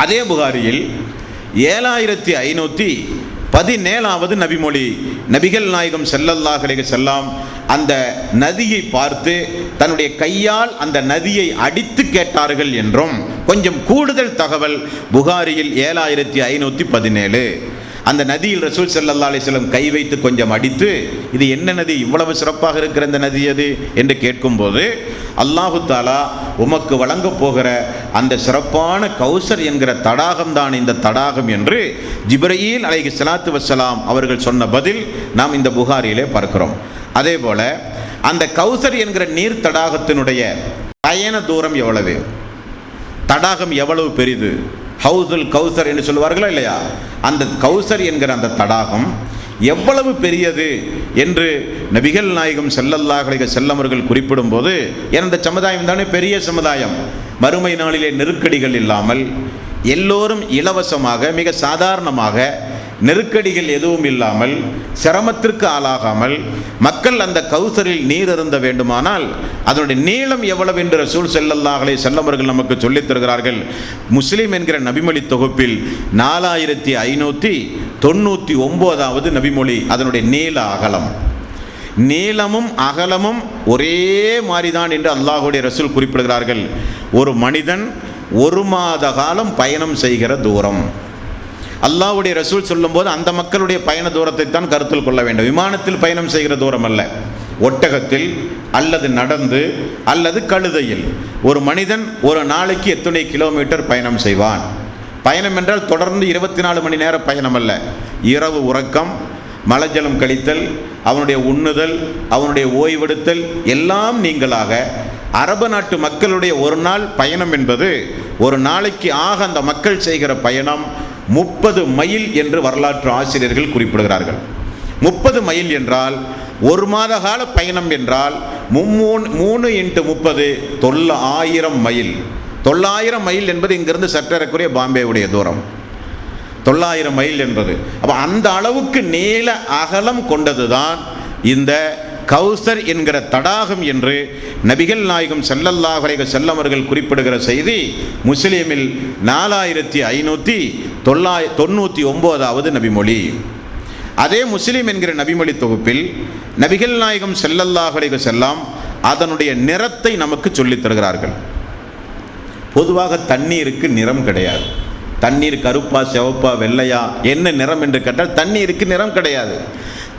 அதே புகாரியில் 7517வது நபிமொழி. நபிகள் நாயகம் ஸல்லல்லாஹு அலைஹி வஸல்லம் அந்த நதியை பார்த்து தன்னுடைய கையால் அந்த நதியை அடித்து கேட்டார்கள் என்றும் கொஞ்சம் கூடுதல் தகவல் புகாரியில் 7517. அந்த நதியில் ரசூல் ஸல்லல்லாஹு அலைஹி வஸல்லம் கை வைத்து கொஞ்சம் அடித்து, இது என்ன நதி, இவ்வளவு சிறப்பாக இருக்கிற இந்த நதி எது என்று கேட்கும்போது, அல்லாஹு தஆலா உமக்கு வழங்கப் போகிற அந்த சிறப்பான கௌசர் என்கிற தடாகம் தான் இந்த தடாகம் என்று ஜிப்ரீல் அலைஹிஸ்ஸலாத்து வஸ்ஸலாம் அவர்கள் சொன்ன பதில் நாம் இந்த புகாரியிலே பார்க்கிறோம். அதே போல அந்த கௌசர் என்கிற நீர் தடாகத்தினுடைய பயண தூரம் எவ்வளவு, தடாகம் எவ்வளவு பெரிது, ஹவுசுல் கௌசர் என்று சொல்லுவார்களா இல்லையா, அந்த கௌசர் என்கிற அந்த தடாகம் எவ்வளவு பெரியது என்று நபிகள் நாயகம் ஸல்லல்லாஹு அலைஹி வஸல்லம் அவர்கள் குறிப்பிடும் போது, இந்த சமுதாயம் தானே பெரிய சமுதாயம், மறுமை நாளிலே நெருக்கடிகள் இல்லாமல் எல்லோரும் இலவசமாக மிக சாதாரணமாக நெருக்கடிகள் எதுவும் இல்லாமல் சிரமத்திற்கு ஆளாகாமல் மக்கள் அந்த கௌசரில் நீர் அருந்த வேண்டுமானால் அதனுடைய நீளம் எவ்வளவு என்று ரசூல் ஸல்லல்லாஹு அலைஹி வஸல்லம் அவர்கள் நமக்கு சொல்லித் தருகிறார்கள். முஸ்லிம் என்கிற நபிமொழி தொகுப்பில் 4599வது நபிமொழி, அதனுடைய நீள அகலம், நீளமும் அகலமும் ஒரே மாதிரிதான் என்று அல்லாஹ்வுடைய ரசூல் குறிப்பிடுகிறார்கள். ஒரு மனிதன் 1 மாத காலம் பயணம் செய்கிற தூரம். அல்லாஹ்வுடைய ரசூல் சொல்லும்போது அந்த மக்களுடைய பயண தூரத்தை தான் கருத்தில் கொள்ள வேண்டும். விமானத்தில் பயணம் செய்கிற தூரம் அல்ல, ஒட்டகத்தில் அல்லது நடந்து அல்லது கழுதையில் ஒரு மனிதன் ஒரு நாளைக்கு எத்தனை கிலோமீட்டர் பயணம் செய்வான். பயணம் என்றால் தொடர்ந்து 24 மணி நேர பயணம் அல்ல, இரவு உறக்கம், மலஜலம் கழித்தல், அவனுடைய உண்ணுதல், அவனுடைய ஓய்வெடுத்தல் எல்லாம் நீங்களாக அரபு நாட்டு மக்களுடைய ஒரு நாள் பயணம் என்பது ஒரு நாளைக்கு ஆக அந்த மக்கள் செய்கிற பயணம் 30 மைல் என்று வரலாற்று ஆசிரியர்கள் குறிப்பிடுகிறார்கள். 30 மைல் என்றால் 1 மாத கால பயணம் என்றால் 3 × 30 9,000 மைல். 9,000 மைல் என்பது இங்கிருந்து சற்றேறக்குறைய பாம்பேவுடைய தூரம். 9,000 மைல் என்பது அப்போ அந்த அளவுக்கு நீள அகலம் கொண்டதுதான் இந்த கௌசர் என்கிற தடாகம் என்று நபிகள் நாயகம் ஸல்லல்லாஹு அலைஹி வஸல்லம் அவர்கள் குறிப்பிடுகிற செய்தி முஸ்லிமில் 4599வது நபிமொழி. அதே முஸ்லிம் என்கிற நபிமொழி தொகுப்பில் நபிகள் நாயகம் ஸல்லல்லாஹு அலைஹி வஸல்லம் அதனுடைய நிறத்தை நமக்கு சொல்லித் தருகிறார்கள். பொதுவாக தண்ணீருக்கு நிறம் கிடையாது. தண்ணீர் கருப்பா சிவப்பா வெள்ளையா என்ன நிறம் என்று கேட்டால் தண்ணீருக்கு நிறம் கிடையாது.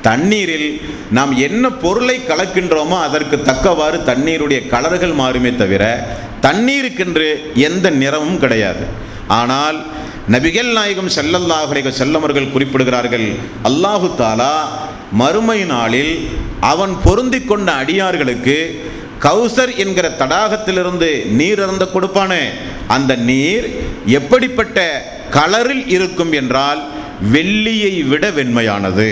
தண்ணீரில் நாம் என்ன பொருளை கலக்கின்றோமோ அதற்கு தக்கவாறு தண்ணீருடைய கலர்கள் மாறுமே தவிர தண்ணீருக்கென்று எந்த நிறமும் கிடையாது. ஆனால் நபிகள் நாயகம் ஸல்லல்லாஹு அலைஹி வஸல்லம் அவர்கள் குறிப்பிடுகிறார்கள், அல்லாஹு தஆலா மறுமை நாளில் அவன் பொருந்தி கொண்ட அடியார்களுக்கு கௌசர் என்கிற தடாகத்திலிருந்து நீர் அருந்த கொடுப்பானே, அந்த நீர் எப்படிப்பட்ட கலரில் இருக்கும் என்றால் வெள்ளியை விட வெண்மையானது.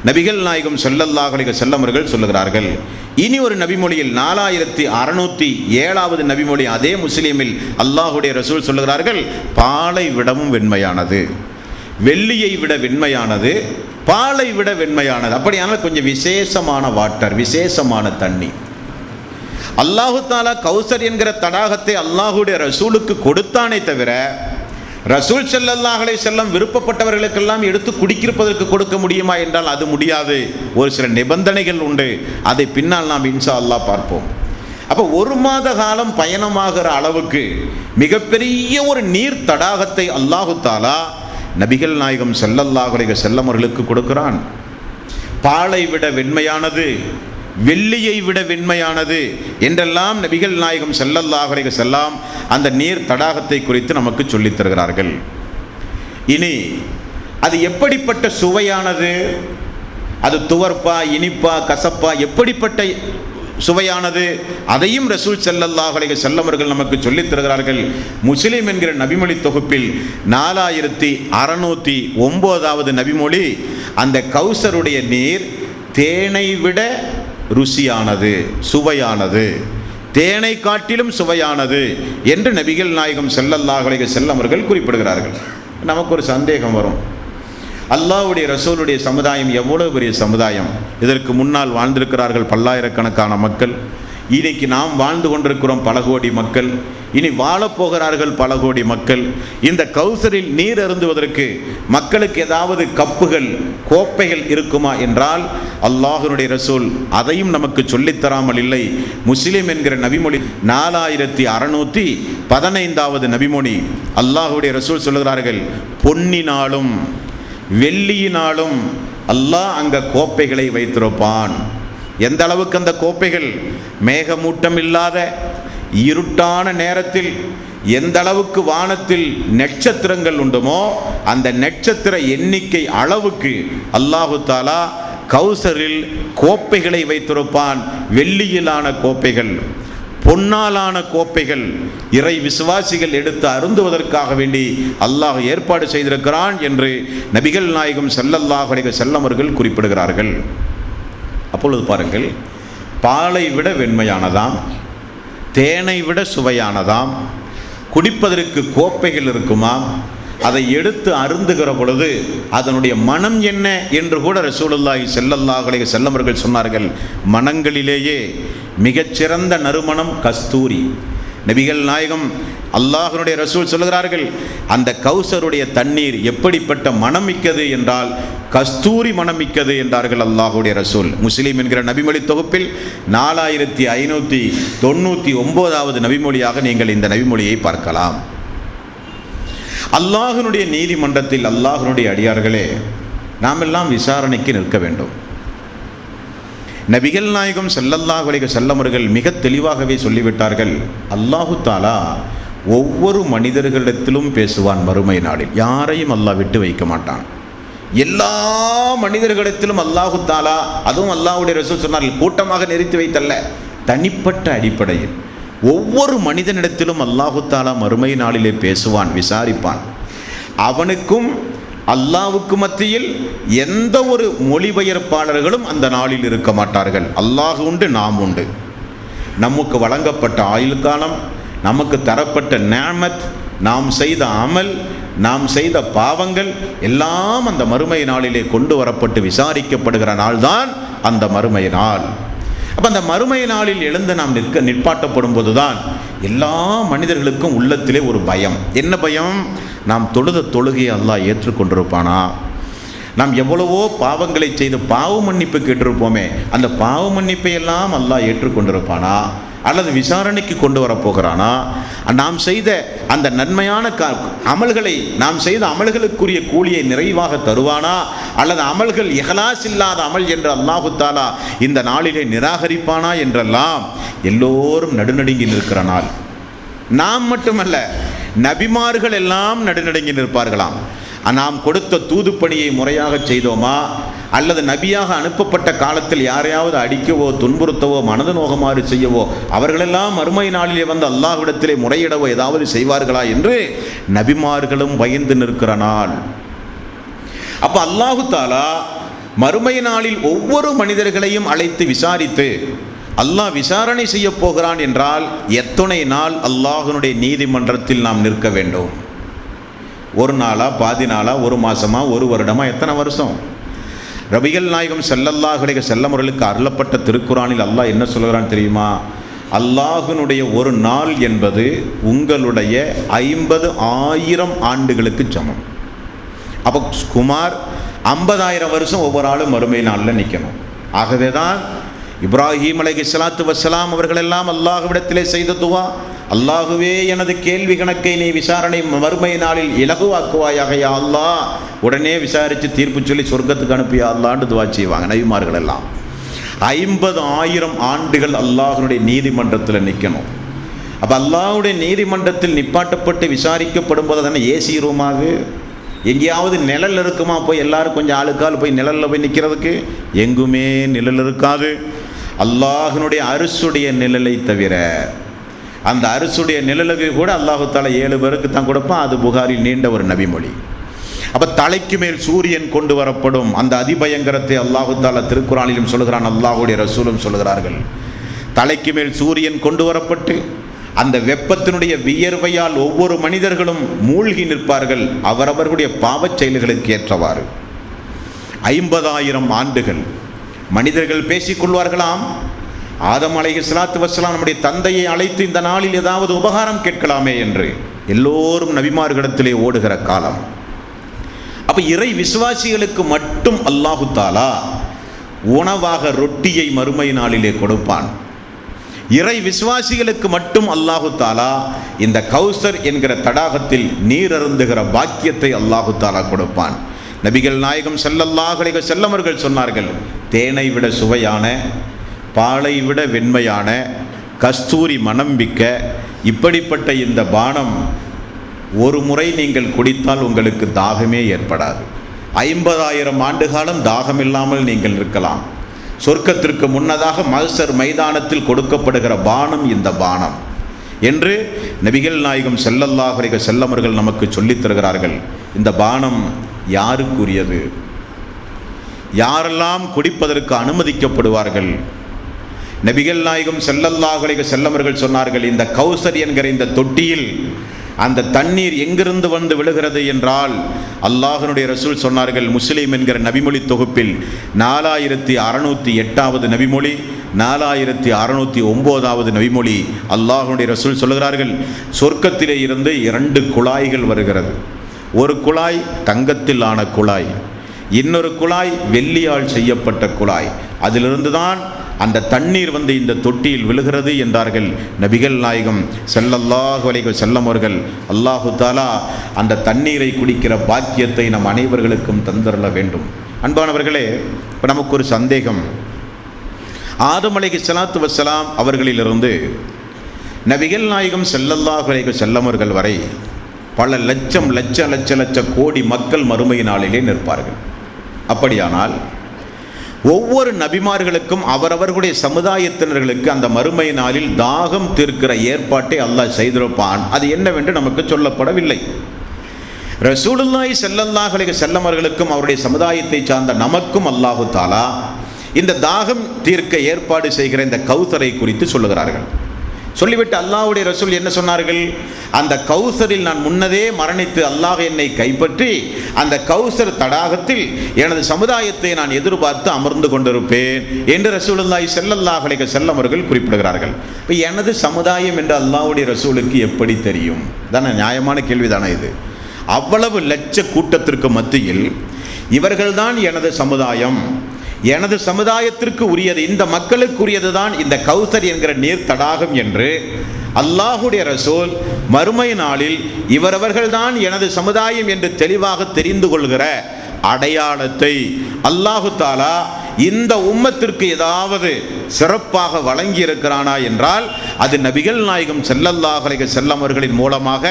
நபிகள் நாயகம் ஸல்லல்லாஹு அலைஹி வஸல்லம் அவர்கள் சொல்லுகிறார்கள். இனி ஒரு நபிமொழியில் 4607வது நபிமொழி அதே முஸ்லிமில் அல்லாஹ்வுடைய ரசூல் சொல்லுகிறார்கள், பாலை விடவும் வெண்மையானது, வெள்ளியை விட வெண்மையானது, பாலை விட வெண்மையானது. அப்படியானால் கொஞ்சம் விசேஷமான வாட்டர், விசேஷமான தண்ணி. அல்லாஹு தஆலா கௌசர் என்கிற தடாகத்தை அல்லாஹ்வுடைய ரசூலுக்கு கொடுத்தானே தவிர ரசூல் ஸல்லல்லாஹு அலைஹி வஸல்லம் விருப்பப்பட்டவர்களுக்கெல்லாம் எடுத்து குடிக்கிறதற்கு கொடுக்க முடியுமா என்றால் அது முடியாது. ஒரு சில நிபந்தனைகள் உண்டு, அதை பின்னால் நாம் இன்ஷா அல்லாஹ் பார்ப்போம். அப்போ 1 மாத காலம் பயணமாகிற அளவுக்கு மிகப்பெரிய ஒரு நீர் தடாகத்தை அல்லாஹு தஆலா நபிகள் நாயகம் ஸல்லல்லாஹு அலைஹி வஸல்லம் அவர்களுக்கு கொடுக்கிறான். பாலை விட வெண்மையானது, வெள்ளியை விட வெண்மையானது என்றெல்லாம் நபிகள் நாயகம் ஸல்லல்லாஹு அலைஹி வஸல்லம் அந்த நீர் தடாகத்தை குறித்து நமக்கு சொல்லித் தருகிறார்கள். இனி அது எப்படிப்பட்ட சுவையானது, அது துவர்ப்பா இனிப்பா கசப்பா எப்படிப்பட்ட சுவையானது, அதையும் ரசூல் ஸல்லல்லாஹு அலைஹி வஸல்லம் அவர்கள் நமக்கு சொல்லித் தருகிறார்கள். முஸ்லிம் என்கிற நபிமொழி தொகுப்பில் 4609வது நபிமொழி, அந்த கௌசருடைய நீர் தேனை விட ருசியானது, சுவையானது, தேனை காட்டிலும் சுவையானது என்று நபிகள் நாயகம் ஸல்லல்லாஹு அலைஹி வஸல்லம் அவர்கள் குறிப்பிடுகிறார்கள். நமக்கு ஒரு சந்தேகம் வரும், அல்லாஹ்வுடைய ரசூலுடைய சமுதாயம் எவ்வளவு பெரிய சமுதாயம், இதற்கு முன்னால் வாழ்ந்திருக்கிறார்கள் பல்லாயிரக்கணக்கான மக்கள், இன்னைக்கு நாம் வாழ்ந்து கொண்டிருக்கிறோம் பல கோடி மக்கள், இனி வாழப்போகிறார்கள் பல கோடி மக்கள். இந்த கௌசரில் நீர் அருந்துவதற்கு மக்களுக்கு ஏதாவது கப்புகள் கோப்பைகள் இருக்குமா என்றால் அல்லாஹ்வுடைய ரசூல் அதையும் நமக்கு சொல்லித்தராமல் இல்லை. முஸ்லிம் என்கிற நபிமொழி 4615வது நபிமொழி அல்லாஹ்வுடைய ரசூல் சொல்லுகிறார்கள், பொன்னினாலும் வெள்ளியினாலும் அல்லாஹ் அங்கே கோப்பைகளை வைத்திருப்பான். எந்த அளவுக்கு அந்த கோப்பைகள் மேகமூட்டம் இல்லாத இருட்டான நேரத்தில் எந்த அளவுக்கு வானத்தில் நட்சத்திரங்கள் உண்டுமோ அந்த நட்சத்திர எண்ணிக்கை அளவுக்கு அல்லாஹு தாலா கௌசரில் கோப்பைகளை வைத்திருப்பான். வெள்ளியிலான கோப்பைகள், பொன்னாலான கோப்பைகள் இறை விசுவாசிகள் எடுத்து அருந்துவதற்காக வேண்டி அல்லாஹ் ஏற்பாடு செய்திருக்கிறான் என்று நபிகள் நாயகம் ஸல்லல்லாஹு அலைஹி வஸல்லம் அவர்கள் குறிப்பிடுகிறார்கள். அப்பொழுது பாருங்கள், பாலை விட வெண்மையானதாம், தேனை விட சுவையானதாம், குடிப்பதற்கு கோப்பைகள் இருக்குமாம். அதை எடுத்து அருந்துகிற பொழுது அதனுடைய மனம் என்ன என்று கூட ரசூலுல்லாஹி ஸல்லல்லாஹு அலைஹி வஸல்லம் அவர்கள் சொன்னார்கள். மனங்களிலேயே மிகச்சிறந்த நறுமணம் கஸ்தூரி. நபிகள் நாயகம் அல்லாஹ்வுடைய ரசூல் சொல்கிறார்கள், அந்த கௌசருடைய தண்ணீர் எப்படிப்பட்ட மனமிக்கது என்றால் கஸ்தூரி மனமிக்கது என்றார்கள் அல்லாஹ்வுடைய ரசூல். முஸ்லீம் என்கிற நபிமொழி தொகுப்பில் 4599வது நபிமொழியாக நீங்கள் இந்த நபிமொழியை பார்க்கலாம். அல்லாஹ்வுடைய நீதிமன்றத்தில் அல்லாஹ்வுடைய அடியார்களே, நாம் எல்லாம் விசாரணைக்கு நிற்க வேண்டும். நபிகள் நாயகம் ஸல்லல்லாஹு அலைஹி வஸல்லம் அவர்கள் மிக தெளிவாகவே சொல்லிவிட்டார்கள், அல்லாஹு தாலா ஒவ்வொரு மனிதர்களிடத்திலும் பேசுவான் மறுமை நாளில். யாரையும் அல்லாஹ் விட்டு வைக்க மாட்டான். எல்லா மனிதர்களிடத்திலும் அல்லாஹு தாலா, அதுவும் அல்லாஹ்வுடைய ரசூல் சொன்னார்கள், கூட்டமாக நிறுத்தி வைத்தல்ல, தனிப்பட்ட அடிப்படையில் ஒவ்வொரு மனிதனிடத்திலும் அல்லாஹு தாலா மறுமை நாளிலே பேசுவான், விசாரிப்பான். அவனுக்கும் அல்லாஹ்வுக்கு மத்தியில் எந்த ஒரு மொழிபெயர்ப்பாளர்களும் அந்த நாளில் இருக்க மாட்டார்கள். அல்லாஹ் உண்டு, நாம் உண்டு. நமக்கு வழங்கப்பட்ட ஆயுள் காலம், நமக்கு தரப்பட்ட நிஅமத், நாம் செய்த அமல், நாம் செய்த பாவங்கள் எல்லாம் அந்த மறுமை நாளிலே கொண்டு வரப்பட்டு விசாரிக்கப்படுகிற நாள்தான் அந்த மறுமை நாள். அப்போ அந்த மறுமை நாளில் எழுந்து நாம் நிற்பாட்டப்படும் போதுதான் எல்லா மனிதர்களுக்கும் உள்ளத்திலே ஒரு பயம். என்ன பயம்? நாம் தொழுத தொழுகையை அல்லாஹ் ஏற்றுக்கொண்டிருப்பானா? நாம் எவ்வளவோ பாவங்களை செய்து பாவ மன்னிப்பு கேட்டிருப்போமே, அந்த பாவ மன்னிப்பை எல்லாம் அல்லாஹ் ஏற்றுக்கொண்டிருப்பானா? அல்லது விசாரணைக்கு கொண்டு வரப்போகிறானா? நாம் செய்த அந்த நன்மையான அமல்களை, நாம் செய்த அமல்களுக்குரிய கூலியை நிறைவாக தருவானா? அல்லது அமல்கள் இஹ்லாஸ் இல்லாத அமல் என்று அல்லாஹு தாலா இந்த நாளிலே நிராகரிப்பானா என்றெல்லாம் எல்லோரும் நடுநடுங்கி நிற்கிற நாள். நாம் மட்டுமல்ல, நபிமார்கள் எல்லாம் நடுநடுங்கி நிற்பார்களாம். நாம் கொடுத்த தூது பணியை முறையாக செய்தோமா? அல்லது நபியாக அனுப்பப்பட்ட காலத்தில் யாரையாவது அடிக்கவோ துன்புறுத்தவோ மனது நோகமாறு செய்யவோ அவர்களெல்லாம் மறுமை நாளிலே வந்து அல்லாஹ்விடத்திலே முறையிடவோ ஏதாவது செய்வார்களா என்று நபிமார்களும் பயந்து நிற்கிற நாள். அப்போ அல்லாஹு தாலா மறுமை நாளில் ஒவ்வொரு மனிதர்களையும் அழைத்து விசாரித்து அல்லாஹ் விசாரணை செய்ய போகிறான் என்றால் எத்தனை நாள் அல்லாஹ்வுடைய நீதிமன்றத்தில் நாம் நிற்க வேண்டும்? ஒரு நாளா, பாதி நாளா, ஒரு மாசமா, ஒரு வருடமா, எத்தனை வருஷம்? நபிகள் நாயகம் ஸல்லல்லாஹு அலைஹி வஸல்லம் அவர்களுக்கு அருளப்பட்ட திருக்குரானில் அல்லாஹ் என்ன சொல்கிறான் தெரியுமா? அல்லாஹ்வினுடைய ஒரு நாள் என்பது உங்களுடைய 50,000 ஆண்டுகளுக்கு சமம். அப்போ குமார் 50,000 வருஷம் ஒவ்வொரு ஆளும் மறுமை நாளில் நிற்கணும். ஆகவே தான் இப்ராஹீம் அலைஹிஸ்ஸலாத்து வஸ்ஸலாம் அவர்களெல்லாம் அல்லாஹ்விடத்திலே செய்த துவா, அல்லாஹுவே எனது கேள்வி கணக்கை நீ விசாரணை மறுமை நாளில் இலகுவாக்குவாயாக யா அல்லாஹ். உடனே விசாரித்து தீர்ப்பு சொல்லி சொர்க்கத்துக்கு அனுப்பியா அல்லான்னு துவா செய்வாங்க நபிமார்கள் எல்லாம். 50,000 ஆண்டுகள் அல்லாஹ்வுடைய நீதிமன்றத்தில் நிற்கணும். அப்போ அல்லாஹ்வுடைய நீதிமன்றத்தில் நிப்பாட்டப்பட்டு விசாரிக்கப்படும் போது தானே ஏசி ரூமாகு. எங்கேயாவது நிழல் இருக்குமா? போய் எல்லாரும் கொஞ்சம் ஆளுக்கால் போய் நிழலில் போய் நிற்கிறதுக்கு எங்குமே நிழல் இருக்காது. அல்லாஹ்வுடைய அரிசுடைய நிழலை தவிர, அந்த அரிசுடைய நிழலுக்கு கூட அல்லாஹு தாலா 7 பேருக்கு தான் கொடுப்பான். அது புகாரில் நீண்ட ஒரு நபிமொழி. அப்போ தலைக்கு மேல் சூரியன் கொண்டு வரப்படும் அந்த அதிபயங்கரத்தை அல்லாஹு தாலா திருக்குரானிலும் சொல்கிறான், அல்லாஹ்வுடைய ரசூலும் சொல்கிறார்கள். தலைக்கு மேல் சூரியன் கொண்டு வரப்பட்டு அந்த வெப்பத்தினுடைய வியர்வையால் ஒவ்வொரு மனிதர்களும் மூழ்கி நிற்பார்கள் அவரவர்களுடைய பாவச் செயல்களுக்கு ஏற்றவாறு. 50,000 ஆண்டுகள் மனிதர்கள் பேசிக்கொள்வார்களாம். ஆதம் அலைஹிஸ்ஸலாத்து வஸ்ஸலாம் நம்முடைய தந்தையை அழைத்து இந்த நாளில் ஏதாவது உபகாரம் கேட்கலாமே என்று எல்லோரும் நபிமார்களிடத்திலே ஓடுகிற காலம். அப்போ இறை விசுவாசிகளுக்கு மட்டும் அல்லாஹு தாலா உணவாக ரொட்டியை மறுமை நாளிலே கொடுப்பான். இறை விசுவாசிகளுக்கு மட்டும் அல்லாஹு தாலா இந்த கௌசர் என்கிற தடாகத்தில் நீர் அருந்துகிற பாக்கியத்தை அல்லாஹு தாலா கொடுப்பான். நபிகள் நாயகம் ஸல்லல்லாஹு அலைஹி வஸல்லம் அவர்கள் சொன்னார்கள், தேனை விட சுவையான, பாலை விட வெண்மையான, கஸ்தூரி மனம் மிக்க இப்படிப்பட்ட இந்த பானம் ஒரு முறை நீங்கள் குடித்தால் உங்களுக்கு தாகமே ஏற்படாது. 50,000 ஆண்டு காலம் தாகமில்லாமல் நீங்கள் இருக்கலாம். சொர்க்கத்திற்கு முன்னதாக மஹ்ஷர் மைதானத்தில் கொடுக்கப்படுகிற பானம் இந்த பானம் என்று நபிகள் நாயகம் ஸல்லல்லாஹு அலைஹி வஸல்லம் அவர்கள் நமக்கு சொல்லித் தருகிறார்கள். இந்த பானம் யாருக்குரியது? யாரெல்லாம் குடிப்பதற்கு அனுமதிக்கப்படுவார்கள்? நபிகள் நாயகம் ஸல்லல்லாஹு அலைஹி வஸல்லம் அவர்கள் சொன்னார்கள், இந்த கௌசர் என்கிற இந்த தொட்டியில் அந்த தண்ணீர் எங்கிருந்து வந்து விழுகிறது என்றால், அல்லாஹ்வுடைய ரசூல் சொன்னார்கள், முஸ்லிம் என்கிற நபிமொழி தொகுப்பில் 4608வது நபிமொழி, 4609வது நபிமொழி, அல்லாஹ்வுடைய ரசூல் சொல்லுகிறார்கள், சொர்க்கத்திலே இருந்து 2 குழாய்கள் வருகிறது. ஒரு குழாய் தங்கத்தில் ஆன குழாய், இன்னொரு குழாய் வெள்ளியால் செய்யப்பட்ட குழாய். அதிலிருந்து தான் அந்த தண்ணீர் வந்து இந்த தொட்டியில் விழுகிறது என்றார்கள் நபிகள் நாயகம் ஸல்லல்லாஹு அலைஹி வஸல்லம் அவர்கள். அல்லாஹு தஆலா அந்த தண்ணீரை குடிக்கிற பாக்கியத்தை நம் அனைவர்களுக்கும் தந்தருள வேண்டும். அன்பானவர்களே, இப்போ நமக்கு ஒரு சந்தேகம். ஆதம் அலைஹிஸ்ஸலாத்து வஸ்ஸலாம் அவர்களிலிருந்து நபிகள் நாயகம் ஸல்லல்லாஹு அலைஹி வஸல்லம் அவர்கள் வரை பல லட்சம் லட்ச கோடி மக்கள் மறுமை நாளிலே நிற்பார்கள். அப்படியானால் ஒவ்வொரு நபிமார்களுக்கும் அவரவர்களுடைய சமுதாயத்தினர்களுக்கு அந்த மறுமை நாளில் தாகம் தீர்க்கிற ஏற்பாட்டை அல்லாஹ் செய்திருப்பான். அது என்னவென்று நமக்கு சொல்லப்படவில்லை. ரசூலுல்லாஹி ஸல்லல்லாஹு அலைஹி வஸல்லம் அவர்களுக்கும் அவருடைய சமுதாயத்தை சார்ந்த நமக்கும் அல்லாஹு தஆலா இந்த தாகம் தீர்க்க ஏற்பாடு செய்கிற இந்த கௌசரை குறித்து சொல்லுகிறார்கள். சொல்லிவிட்டு அல்லாஹ்வுடைய ரசூல் என்ன சொன்னார்கள்? அந்த கௌசரில் நான் முன்னதே மரணித்து அல்லாஹ் என்னை கைப்பற்றி அந்த கௌசர் தடாகத்தில் எனது சமுதாயத்தை நான் எதிர்பார்த்து அமர்ந்து கொண்டிருப்பேன் என்று ரசூலுல்லாஹி ஸல்லல்லாஹு அலைஹி வஸல்லம் அவர்கள் குறிப்பிடுகிறார்கள். இப்போ எனது சமுதாயம் என்று அல்லாஹ்வுடைய ரசூலுக்கு எப்படி தெரியும்? தானே நியாயமான கேள்விதானே இது. அவ்வளவு லட்ச கூட்டத்திற்கு மத்தியில் இவர்கள்தான் எனது சமுதாயம், எனது சமுதாயத்திற்கு உரியது, இந்த மக்களுக்கு உரியது தான் இந்த கௌசர் என்கிற நீர் தடாகம் என்று அல்லாஹுடைய ரசூல் மறுமை நாளில் இவரவர்கள்தான் எனது சமுதாயம் என்று தெளிவாக தெரிந்து கொள்கிற அடையாளத்தை அல்லாஹு தஆலா இந்த உம்மத்திற்கு ஏதாவது சிறப்பாக வழங்கி இருக்கிறானா என்றால் அது நபிகள் நாயகம் ஸல்லல்லாஹு அலைஹி வஸல்லம் அவர்களின் மூலமாக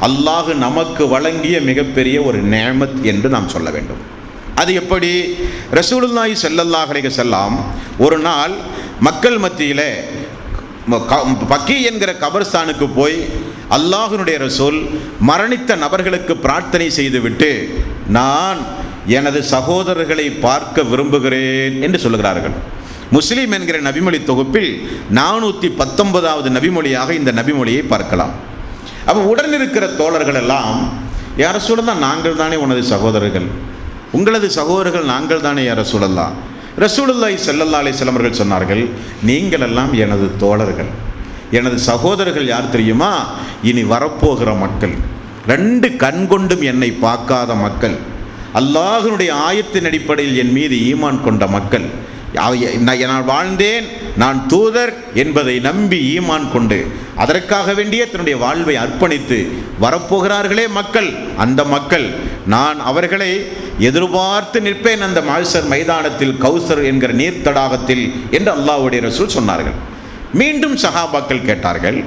அல்லாஹ் நமக்கு வழங்கிய மிகப்பெரிய ஒரு நிஅமத் என்று நாம் சொல்ல வேண்டும். அது எப்படி? ரசூலுல்லாஹி ஸல்லல்லாஹு அலைஹி வஸல்லம் ஒரு நாள் மக்கள் மத்தியில் பக்கி என்கிற கபர்ஸ்தானுக்கு போய் அல்லாஹ்வுடைய ரசூல் மரணித்த நபர்களுக்கு பிரார்த்தனை செய்துவிட்டு நான் எனது சகோதரர்களை பார்க்க விரும்புகிறேன் என்று சொல்லுகிறார்கள். முஸ்லிம் என்கிற நபிமொழி தொகுப்பில் 419வது நபிமொழியாக இந்த நபிமொழியை பார்க்கலாம். அப்போ உடன் இருக்கிற தோழர்கள் எல்லாம், யார சூழல்லாம் நாங்கள் தானே உனது சகோதரர்கள், உங்களது சகோதரர்கள் நாங்கள் தானே யார சூழல்லாம். ரசூலுல்லாஹி ஸல்லல்லாஹு அலைஹி வஸல்லம் அவர்கள் சொன்னார்கள், நீங்கள் எல்லாம் எனது தோழர்கள், எனது சகோதரர்கள் யார் தெரியுமா? இனி வரப்போகிற மக்கள், 2 கண் கொண்டும் என்னை பார்க்காத மக்கள், அல்லாஹ்வுடைய ஆயத்தின் அடிப்படையில் என் மீது ஈமான் கொண்ட மக்கள், நான் வாழ்ந்தேன், நான் தூதர் என்பதை நம்பி ஈமான் கொண்டு அதற்காக வேண்டிய தன்னுடைய வாழ்வை அர்ப்பணித்து வரப்போகிறார்களே மக்கள், அந்த மக்கள் நான் அவர்களை எதிர்பார்த்து நிற்பேன் அந்த மஹ்ஷர் மைதானத்தில் கௌசர் என்கிற நீர் தடாகத்தில் என்று அல்லாஹ்வுடைய ரசூல் சொன்னார்கள். மீண்டும் சஹாபாக்கள் கேட்டார்கள்,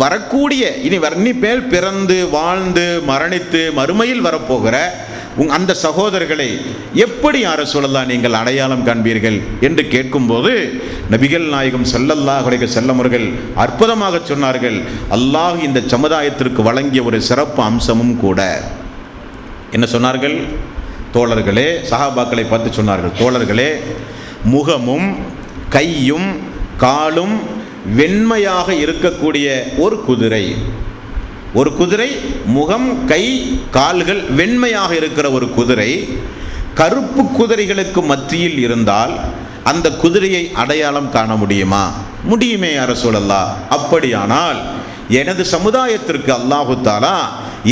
வரக்கூடிய இனி பேர் பிறந்து வாழ்ந்து மரணித்து மறுமையில் வரப்போகிற அந்த சகோதரர்களை எப்படி யார சொல்லலாம் நீங்கள் அடையாளம் காண்பீர்கள் என்று கேட்கும்போது நபிகள் நாயகம் ஸல்லல்லாஹு அலைஹி வஸல்லம் அவர்கள் அற்புதமாக சொன்னார்கள், அல்லாஹ் இந்த சமுதாயத்திற்கு வழங்கிய ஒரு சிறப்பு அம்சமும் கூட. என்ன சொன்னார்கள்? தோழர்களே, சஹாபாக்களை பார்த்து சொன்னார்கள், தோழர்களே, முகமும் கையும் காலும் வெண்மையாக இருக்கக்கூடிய ஒரு குதிரை, முகம் கை கால்கள் வெண்மையாக இருக்கிற ஒரு குதிரை கருப்பு குதிரைகளுக்கு மத்தியில் இருந்தால் அந்த குதிரையை அடையாளம் காண முடியுமா? முடியுமே யா ரசூலல்லாஹ். அப்படியானால் எனது சமுதாயத்திற்கு அல்லாஹு தஆலா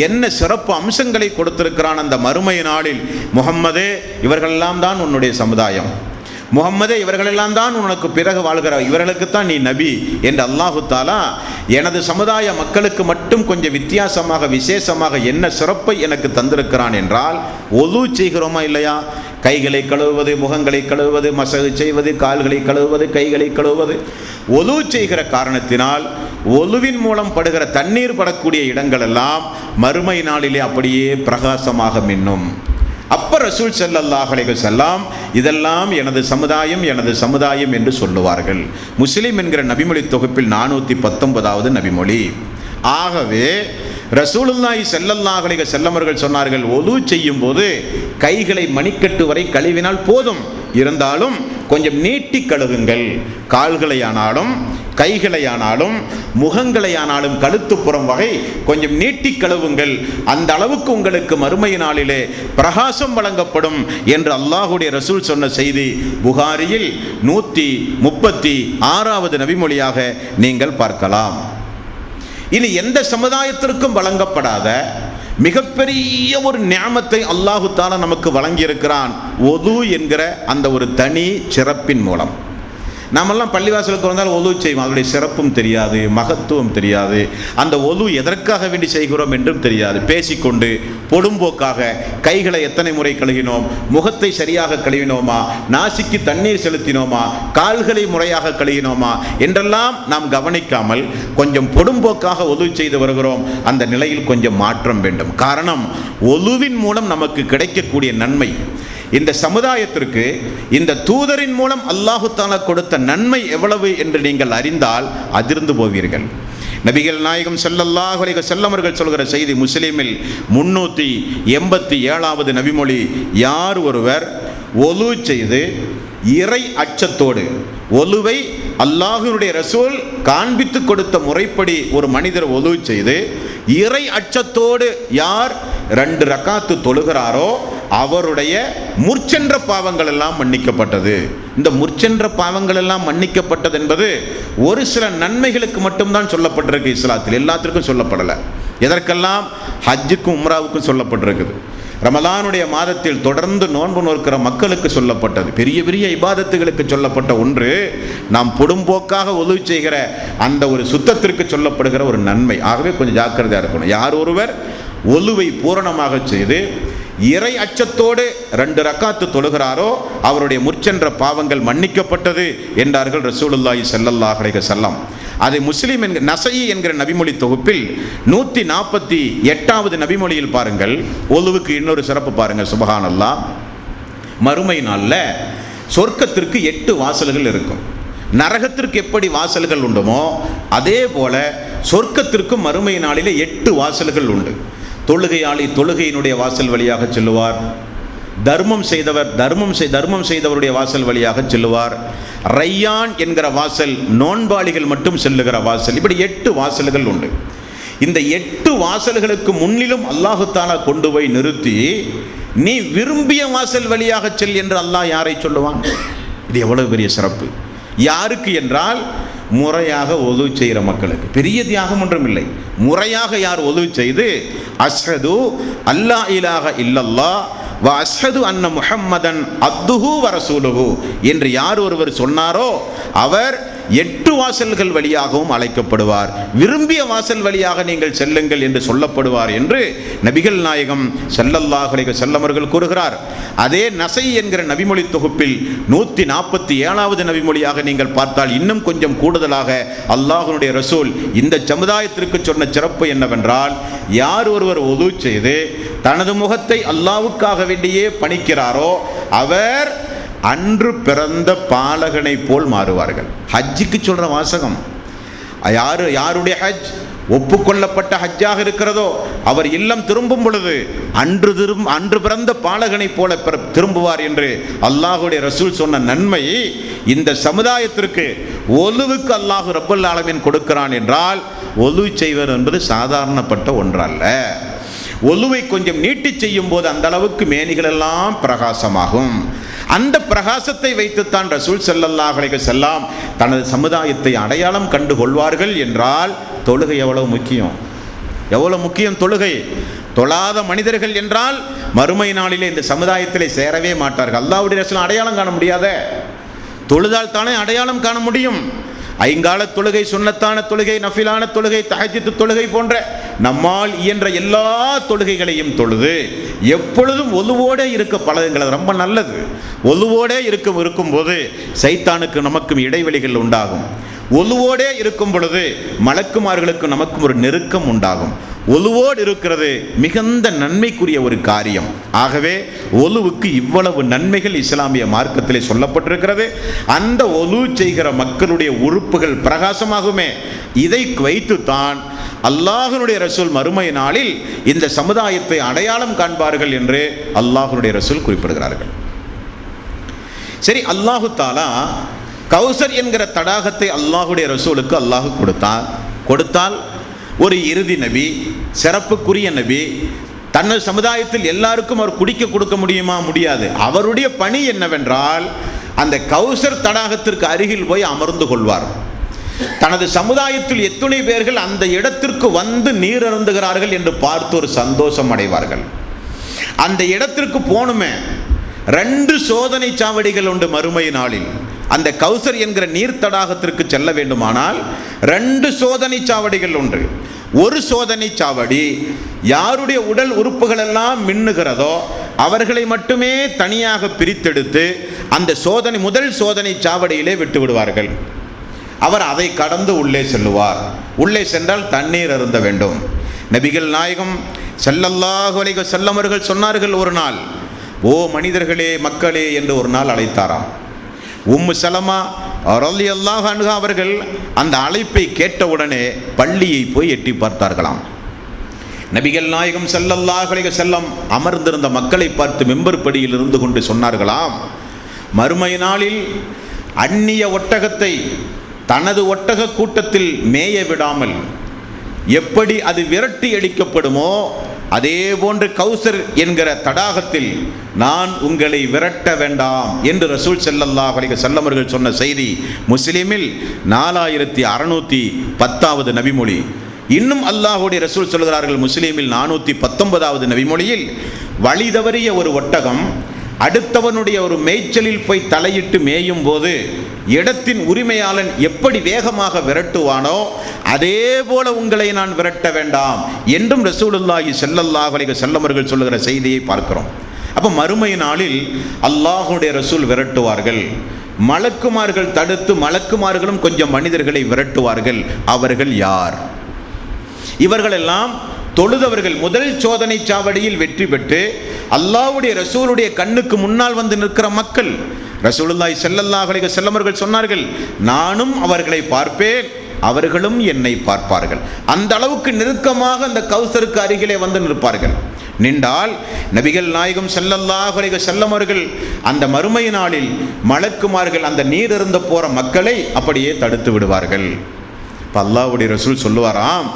என்ன சிறப்பு அம்சங்களை கொடுத்திருக்கிறான் அந்த மறுமை நாளில்? முஹம்மதே, இவர்களெல்லாம் தான் உன்னுடைய சமுதாயம், முகம்மதே இவர்களெல்லாம் தான் உனக்கு பிறகு வாழ்கிறார், இவர்களுக்குத்தான் நீ நபி என்று அல்லாஹு தாலா எனது சமுதாய மக்களுக்கு மட்டும் கொஞ்சம் வித்தியாசமாக விசேஷமாக என்ன சிறப்பை எனக்கு தந்திருக்கிறான் என்றால், ஒது செய்கிறோமா இல்லையா? கைகளை கழுவுவது, முகங்களை கழுவுவது, மசகு செய்வது, கால்களை கழுவுவது, கைகளை கழுவுவது. ஒது செய்கிற காரணத்தினால் ஒலுவின் மூலம் படுகிற தண்ணீர் படக்கூடிய இடங்களெல்லாம் மறுமை நாளிலே அப்படியே பிரகாசமாக மின்னும். அப்ப ரசூல் ஸல்லல்லாஹு அலைஹி வஸல்லம் இதெல்லாம் எனது சமுதாயம் எனது சமுதாயம் என்று சொல்லுவார்கள். முஸ்லிம் என்கிற நபிமொழி தொகுப்பில் 419வது நபிமொழி. ஆகவே ரசூலுல்லாஹி ஸல்லல்லாஹு அலைஹி வஸல்லம் அவர்கள் சொன்னார்கள், ஒது செய்யும் போது கைகளை மணிக்கட்டு வரை கழுவினால் போதும், இருந்தாலும் கொஞ்சம் நீட்டி கழுவுங்கள். கால்களையானாலும் கைகளையானாலும் முகங்களையானாலும் கழுத்துப்புறம் வகை கொஞ்சம் நீட்டி கழுவுங்கள். அந்த அளவுக்கு உங்களுக்கு மறுமை நாளிலே பிரகாசம் வழங்கப்படும் என்று அல்லாஹுடைய ரசூல் சொன்ன செய்தி புகாரியில் 136வது நபிமொழியாக நீங்கள் பார்க்கலாம். இனி எந்த சமுதாயத்திற்கும் வழங்கப்படாத மிகப்பெரிய ஒரு நியாமத்தை அல்லாஹு தாலா நமக்கு வழங்கியிருக்கிறான், ஒது என்கிற அந்த ஒரு தனி சிறப்பின் மூலம். நாமெல்லாம் பள்ளிவாசலுக்கு வந்தால் ஒது செய்வோம், அதனுடைய சிறப்பும் தெரியாது, மகத்துவம் தெரியாது, அந்த ஒது எதற்காக வேண்டி செய்கிறோம் என்றும் தெரியாது. பேசிக்கொண்டு பொடும்போக்காக கைகளை எத்தனை முறை கழுவினோம், முகத்தை சரியாக கழுவினோமா, நாசிக்கு தண்ணீர் செலுத்தினோமா, கால்களை முறையாக கழுவினோமா என்றெல்லாம் நாம் கவனிக்காமல் கொஞ்சம் பொடும்போக்காக ஒது செய்து வருகிறோம். அந்த நிலையில் கொஞ்சம் மாற்றம் வேண்டும். காரணம், ஒலுவின் மூலம் நமக்கு கிடைக்கக்கூடிய நன்மை, இந்த சமுதாயத்திற்கு இந்த தூதரின் மூலம் அல்லாஹு தாலா கொடுத்த நன்மை எவ்வளவு என்று நீங்கள் அறிந்தால் அதிர்ந்து போவீர்கள். நபிகள் நாயகம் ஸல்லல்லாஹு அலைஹி வஸல்லம் அவர்கள் சொல்கிற செய்தி முஸ்லிமில் 387வது நபிமொழி. யார் ஒருவர் ஒலு செய்து இறை அச்சத்தோடு, ஒலுவை அல்லாஹ்வுடைய ரசூல் காண்பித்து கொடுத்த முறைப்படி ஒரு மனிதர் ஒலு செய்து இறை அச்சத்தோடு யார் 2 ரக்காத்து தொழுகிறாரோ அவருடைய முற்சென்ற பாவங்கள் எல்லாம் மன்னிக்கப்பட்டது. இந்த முற்சென்ற பாவங்கள் எல்லாம் மன்னிக்கப்பட்டது என்பது ஒரு சில நன்மைகளுக்கு மட்டும்தான் சொல்லப்பட்டிருக்கு இஸ்லாத்தில், எல்லாத்திற்கும் சொல்லப்படலை. எதற்கெல்லாம்? ஹஜ்ஜுக்கும் உம்ராவுக்கும் சொல்லப்பட்டிருக்குது. ரமலானுடைய மாதத்தில் தொடர்ந்து நோன்பு நோக்கிற மக்களுக்கு சொல்லப்பட்டது. பெரிய பெரிய இபாதத்துகளுக்கு சொல்லப்பட்ட ஒன்று நாம் பொடும்போக்காக ஒது செய்கிற அந்த ஒரு சுத்தத்திற்கு சொல்லப்படுகிற ஒரு நன்மை. ஆகவே கொஞ்சம் ஜாக்கிரதையாக இருக்கணும். யார் ஒருவர் ஒலுவை பூரணமாக செய்து இறை அச்சத்தோடு 2 ரக்காத்து தொழுகிறாரோ அவருடைய முற்சென்ற பாவங்கள் மன்னிக்கப்பட்டது என்றார்கள் ரசூலுல்லாஹி ஸல்லல்லாஹு அலைஹி வஸல்லம். அதை முஸ்லிம் என்கிற நஸஈ என்கிற நபிமொழி தொகுப்பில் 148வது நபிமொழியில் பாருங்கள். ஒலுவுக்கு இன்னொரு சிறப்பு பாருங்கள். சுப்ஹானல்லாஹ். மறுமை நாளில் சொர்க்கத்திற்கு 8 வாசல்கள் இருக்கும். நரகத்திற்கு எப்படி வாசல்கள் உண்டுமோ அதே போல சொர்க்கத்திற்கும் மறுமை நாளிலே 8 வாசல்கள் உண்டு. தொழுகையாளி தொழுகையினுடைய வாசல் வழியாக செல்லுவார். தர்மம் செய்தவர் தர்மம் செய்தவருடைய வாசல் வழியாக செல்லுவார். ரையான் என்கிற வாசல் நோன்பாளிகள் மட்டும் செல்லுகிற வாசல். இப்படி 8 வாசல்கள் உண்டு. இந்த 8 வாசல்களுக்கு முன்னிலும் அல்லாஹு தாலா கொண்டு போய் நிறுத்தி, நீ விரும்பிய வாசல் வழியாக செல் என்று அல்லாஹ் யாரை சொல்லுவான்? இது எவ்வளவு பெரிய சிறப்பு! யாருக்கு என்றால் முறையாக ஒது செய்கிற மக்களுக்கு. பெரிய தியாகம் ஒன்றும் இல்லை. முறையாக யார் ஒது செய்து அஷ்ஹது அல்லா இலாஹ இல்லல்லாஹ் வ அஷ்ஹது அன்ன முஹம்மதன் அப்துஹு வ ரசூலுஹு என்று யார் ஒருவர் சொன்னாரோ அவர் 8 வாசல்கள் வழியாகவும் அழைக்கப்படுவார். விரும்பிய வாசல் வழியாக நீங்கள் செல்லுங்கள் என்று சொல்லப்படுவார் என்று நபிகள் நாயகம் ஸல்லல்லாஹு அலைஹி வஸல்லம் அவர்கள் கூறுகிறார். அதே நஸஈ என்கிற நபிமொழி தொகுப்பில் 147வது நபிமொழியாக நீங்கள் பார்த்தால் இன்னும் கொஞ்சம் கூடுதலாக அல்லாஹ்வுடைய ரசூல் இந்த சமுதாயத்திற்கு சொன்ன சிறப்பு என்னவென்றால், யார் ஒருவர் ஒது செய்து தனது முகத்தை அல்லாஹ்வுக்காக வேண்டியே பணிக்கிறாரோ அவர் அன்று பிறந்த பாலகனை போல் மாறுவார்கள். ஹஜ்ஜுக்கு சொல்ற வாசகம். யாருடைய ஹஜ் ஒப்புக்கொள்ளப்பட்ட ஹஜ்ஜாக இருக்கிறதோ அவர் இல்லம் திரும்பும் பொழுது அன்று பிறந்த பாலகனை போல திரும்புவார் என்று அல்லாஹுடைய ரசூல் சொன்ன நன்மை இந்த சமுதாயத்திற்கு ஒலுவுக்கு அல்லாஹு ரப்பல் ஆலமீன் கொடுக்கிறான் என்றால், ஒலு செய்வது என்பது சாதாரணப்பட்ட ஒன்றல்ல. ஒலுவை கொஞ்சம் நீட்டி செய்யும் போது அந்த அளவுக்கு மேனிகள் எல்லாம் பிரகாசமாகும். அந்த பிரகாசத்தை வைத்துத்தான் ரசூல் ஸல்லல்லாஹு அலைஹி வஸல்லம் தனது சமுதாயத்தை அடையாளம் கண்டு கொள்வார்கள் என்றால், தொழுகை எவ்வளவு முக்கியம்! தொழுகை தொழாத மனிதர்கள் என்றால் மறுமை நாளிலே இந்த சமுதாயத்திலே சேரவே மாட்டார்கள். அல்லாஹ்வுடைய ரசூல் அடையாளம் காண முடியாத தொழுதால் தானே அடையாளம் காண முடியும். ஐங்கால தொழுகை, சுன்னத்தான தொழுகை, நஃபிலான தொழுகை, தஹஜ்ஜுத் தொழுகை போன்ற நம்மால் இயன்ற எல்லா தொழுகைகளையும் தொழுது எப்பொழுதும் ஒலுவோடே இருக்க பழகுங்கள். ரொம்ப நல்லது. ஒலுவோடே இருக்கும்போது சைத்தானுக்கு நமக்கும் இடைவெளிகள் உண்டாகும். ஒலுவோடே இருக்கும் பொழுது மலக்குமார்களுக்கு நமக்கும் ஒரு நெருக்கம் உண்டாகும். ஒலுவோடு இருக்கிறது மிகுந்த நன்மைக்குரிய ஒரு காரியம். ஆகவே ஒலுவுக்கு இவ்வளவு நன்மைகள் இஸ்லாமிய மார்க்கத்திலே சொல்லப்பட்டிருக்கிறது. அந்த ஒலு செய்கிற மக்களுடைய உறுப்புகள் பிரகாசமாகுமே. இதை வைத்துத்தான் அல்லாஹ்வுடைய ரசூல் மறுமை நாளில் இந்த சமுதாயத்தை அடையாளம் காண்பார்கள் என்று அல்லாஹ்வுடைய ரசூல் குறிப்பிடுகிறார்கள். சரி, அல்லாஹு தஆலா கௌசர் என்கிற தடாகத்தை அல்லாஹ்வுடைய ரசூலுக்கு அல்லாஹ் கொடுத்தால் ஒரு இறுதி நபி, சிறப்புக்குரிய நபி, தனது சமுதாயத்தில் எல்லாருக்கும் அவர் குடிக்க கொடுக்க முடியுமா? முடியாது. அவருடைய பணி என்னவென்றால் அந்த கௌசர் தடாகத்திற்கு அருகில் போய் அமர்ந்து கொள்வார். தனது சமுதாயத்தில் எத்தனை பேர்கள் அந்த இடத்திற்கு வந்து நீர் அருந்துகிறார்கள் என்று பார்த்து ஒரு சந்தோஷம் அடைவார்கள். அந்த இடத்திற்கு போனுமே 2 சோதனை சாவடிகள் உண்டு மறுமை நாளில். அந்த கௌசர் என்கிற நீர் தடாகத்திற்கு செல்ல வேண்டுமானால் 2 சோதனை சாவடிகள் உண்டு. ஒரு சோதனை சாவடி யாருடைய உடல் உறுப்புகள் எல்லாம் மின்னுகிறதோ அவர்களை மட்டுமே தனியாக பிரித்தெடுத்து அந்த முதல் சோதனை சாவடியிலே விட்டு விடுவார்கள். அவர் அதை கடந்து உள்ளே செல்லுவார். உள்ளே சென்றால் தண்ணீர் அருந்த வேண்டும். நபிகள் நாயகம் ஸல்லல்லாஹு அலைஹி வஸல்லம் அவர்கள் சொன்னார்கள், ஒரு நாள், ஓ மனிதர்களே, மக்களே என்று ஒரு நாள் அழைத்தாராம். உம்மு சலமா ரலியல்லாஹு அன்ஹா அவர்கள் அந்த அழைப்பை கேட்டவுடனே பள்ளியை போய் எட்டி பார்த்தார்களாம். நபிகள் நாயகம் ஸல்லல்லாஹு அலைஹி வஸல்லம் அமர்ந்திருந்த மக்களை பார்த்து மெம்பர் படியில் இருந்து கொண்டு சொன்னார்களாம், மறுமை நாளில் அந்நிய ஒட்டகத்தை தனது ஒட்டக கூட்டத்தில் மேய விடாமல் எப்படி அது விரட்டி அடிக்கப்படுமோ அதே போன்று கௌசர் என்கிற தடாகத்தில் நான் உங்களை விரட்ட வேண்டாம் என்று ரசூல் ஸல்லல்லாஹு அலைஹி வஸல்லம் அவர்கள் சொன்ன செய்தி முஸ்லிமில் 4610வது நபிமொழி. இன்னும் அல்லாஹ்வுடைய ரசூல் சொல்கிறார்கள் முஸ்லிமில் 419வது நபிமொழியில், வழி தவறிய ஒரு ஒட்டகம் அடுத்தவனுடைய ஒரு மேய்ச்சலில் போய் தலையிட்டு மேயும் போது இடத்தின் உரிமையாளன் எப்படி வேகமாக விரட்டுவானோ அதே போல உங்களை நான் விரட்ட வேண்டாம் என்றும் ரசூலுல்லாஹி ஸல்லல்லாஹு அலைஹி வஸல்லம் அவர்கள் சொல்லுகிற செய்தியை பார்க்கிறோம். அப்போ மறுமை நாளில் அல்லாஹ்வுடைய ரசூல் விரட்டுவார்கள், மலக்குமார்கள் தடுத்து மலக்குமார்களும் கொஞ்சம் மனிதர்களை விரட்டுவார்கள். அவர்கள் யார்? இவர்களெல்லாம் தொழுதவர்கள். முதல் சோதனை சாவடியில் வெற்றி பெற்று அல்லாஹ்வுடைய ரசூலுடைய கண்ணுக்கு முன்னால் வந்து நிற்கிற மக்கள். ரசூலுல்லாஹி ஸல்லல்லாஹு அலைஹி வஸல்லம் அவர்கள் சொன்னார்கள், நானும் அவர்களை பார்ப்பேன், அவர்களும் என்னை பார்ப்பார்கள். அந்த அளவுக்கு நெருக்கமாக அந்த கௌசருக்கு அருகிலே வந்து நிற்பார்கள். நின்றால் நபிகள் நாயகம் ஸல்லல்லாஹு அலைஹி வஸல்லம் அவர்கள் அந்த மறுமை நாளில் மலக்குமார்கள் அந்த நீர் அருந்த போற மக்களை அப்படியே தடுத்து விடுவார்கள். அல்லாஹ்வுடைய ரசூல் சொல்லுவாராம்,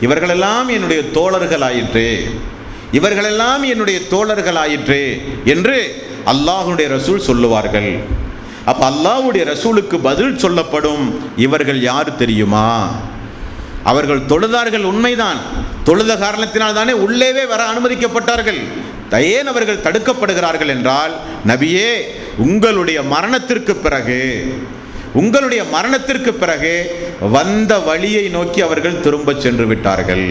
இவர்களெல்லாம் என்னுடைய தோழர்களாயிற்று, இவர்களெல்லாம் என்னுடைய தோழர்களாயிற்று என்று அல்லாஹ்வுடைய ரசூல் சொல்லுவார்கள். அப்போ அல்லாஹ்வுடைய ரசூலுக்கு பதில் சொல்லப்படும், இவர்கள் யார் தெரியுமா? அவர்கள் தொழுதார்கள், உண்மைதான். தொழுத காரணத்தினால் தானே உள்ளேவே வர அனுமதிக்கப்பட்டார்கள். ஏன் அவர்கள் தடுக்கப்படுகிறார்கள் என்றால், நபியே, உங்களுடைய மரணத்திற்கு பிறகு வந்த வழியை நோக்கி அவர்கள் திரும்ப சென்று விட்டார்கள்.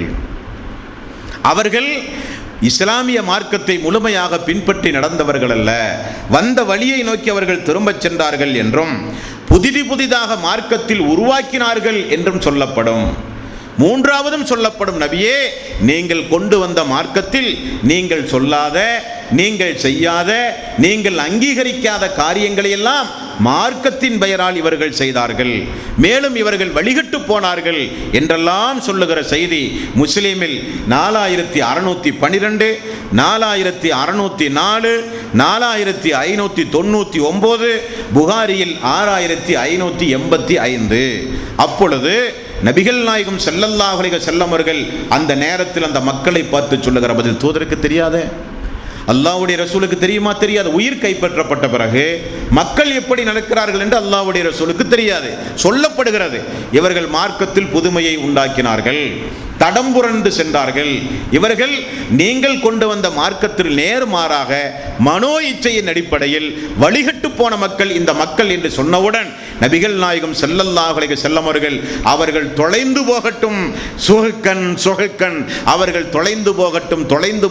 அவர்கள் இஸ்லாமிய மார்க்கத்தை முழுமையாக பின்பற்றி நடந்தவர்கள் அல்ல, வந்த வழியை நோக்கி அவர்கள் திரும்ப சென்றார்கள் என்றும் புதிதாக மார்க்கத்தில் உருவாக்கினார்கள் என்றும் சொல்லப்படும். மூன்றாவதும் சொல்லப்படும், நபியே, நீங்கள் கொண்டு வந்த மார்க்கத்தில் நீங்கள் சொல்லாத, நீங்கள் செய்யாத, நீங்கள் அங்கீகரிக்காத காரியங்களை எல்லாம் மார்க்கத்தின் பெயரால் இவர்கள் செய்தார்கள், மேலும் இவர்கள் வழிகட்டு போனார்கள் என்றெல்லாம் சொல்லுகிற செய்தி முஸ்லிமில் 4612, 4604, 4599, புகாரியில் 6585. அப்பொழுது நபிகள் நாயகம் ஸல்லல்லாஹு அலைஹி வஸல்லம் அவர்கள் அந்த நேரத்தில் அந்த மக்களை பார்த்து சொல்லுகிற பதில் தூதருக்கு தெரியாதே, அல்லாஹ்வுடைய ரசூலுக்கு தெரியுமா? தெரியாது. உயிர் கைப்பற்றப்பட்ட பிறகு மக்கள் எப்படி நடக்கிறார்கள் என்று அல்லாஹ்வுடைய ரசூலுக்கு தெரியாது. சொல்லப்படுகிறது, இவர்கள் மார்க்கத்தில் புதுமையை உண்டாக்கினார்கள், தடம் புரண்டு சென்றார்கள். இவர்கள் நீங்கள் கொண்டு வந்த மார்க்கத்தில் நேர்மாறாக மனோ இச்சையின் அடிப்படையில் வழிகட்டு போன மக்கள் இந்த மக்கள் என்று சொன்னவுடன் நபிகள் நாயகம் ஸல்லல்லாஹு அலைஹி வஸல்லம் அவர்கள் தொலைந்து போகட்டும், சுஹக்கன் அவர்கள் தொலைந்து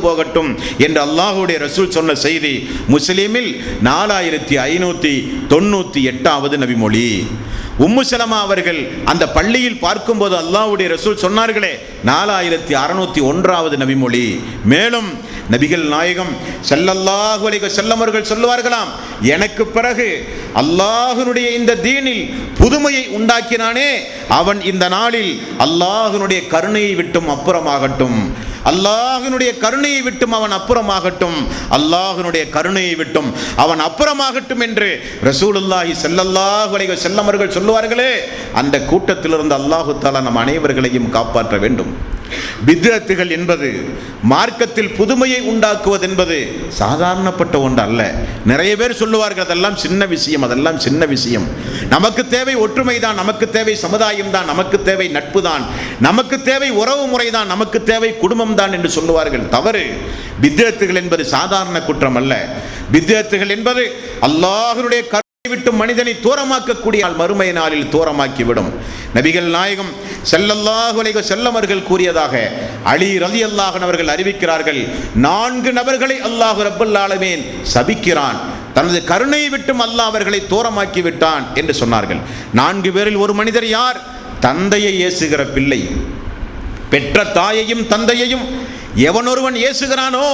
போகட்டும் என்று அல்லாஹ்வுடைய ரசூல் சொன்ன செய்தி முஸ்லிமில் 4598வது நபிமொழி. உம்மு சலமா அவர்கள் அந்த பள்ளியில் பார்க்கும்போது அல்லாஹ்வுடைய ரசூல் சொன்னார்களே 4601வது நபிமொழி. மேலும் நபிகள் நாயகம் ஸல்லல்லாஹு அலைஹி வஸல்லம் அவர்கள் சொல்லுவார்களாம், எனக்கு பிறகு அல்லாஹ்வுடைய இந்த தீனில் புதுமையை உண்டாக்கினானே அவன் இந்த நாளில் அல்லாஹ்வுடைய கருணையை விட்டும் அப்புறமாகட்டும், அல்லாஹ்வுடைய கருணையை விட்டும் அவன் அப்புறமாகட்டும், அல்லாஹ்வுடைய கருணையை விட்டும் அவன் அப்புறமாகட்டும் என்று ரசூலுல்லாஹி ஸல்லல்லாஹு அலைஹி வஸல்லம் அவர்கள் சொல்லுவார்களே, அந்த கூட்டத்திலிருந்து அல்லாஹு தஆலா நம் அனைவர்களையும் காப்பாற்ற வேண்டும். பித்அத்துகள் என்பது மார்க்கத்தில் புதுமையை உண்டாக்குவது என்பது சாதாரணப்பட்ட ஒன்று அல்ல. நிறைய பேர் சொல்லுவார்கள் அதெல்லாம் சின்ன விஷயம், நமக்கு தேவை ஒற்றுமை தான், நமக்கு தேவை சமுதாயம் தான், நமக்கு தேவை நட்பு தான், நமக்கு தேவை உறவு முறை தான், நமக்கு தேவை குடும்பம் தான் என்று சொல்லுவார்கள். தவறு. பித்அத்துகள் என்பது சாதாரண குற்றம் அல்ல. பித்அத்துகள் என்பது அல்லாஹ்வுடைய விட்டு மனிதனை தூரமாக்கக்கூடிய மறுமை நாளில் தூரமாக்கிவிடும். நபிகள் நாயகம் ஸல்லல்லாஹு அலைஹி வஸல்லம் அவர்கள் கூறியதாக அலி ரலியல்லாஹு அன்ஹு அவர்கள் அறிவிக்கிறார்கள், 4 நபர்களை அல்லாஹ் ரப்பல் ஆலமீன் சபிக்கிறான், தனது கருணையை விட்டும் அல்லாஹ் அவர்களை தூரமாக்கி விட்டான் என்று சொன்னார்கள். 4 பேரில் ஒரு மனிதர் யார்? தந்தையை ஏசுகிற பிள்ளை. பெற்ற தாயையும் தந்தையையும் எவனொருவன் ஏசுகிறானோ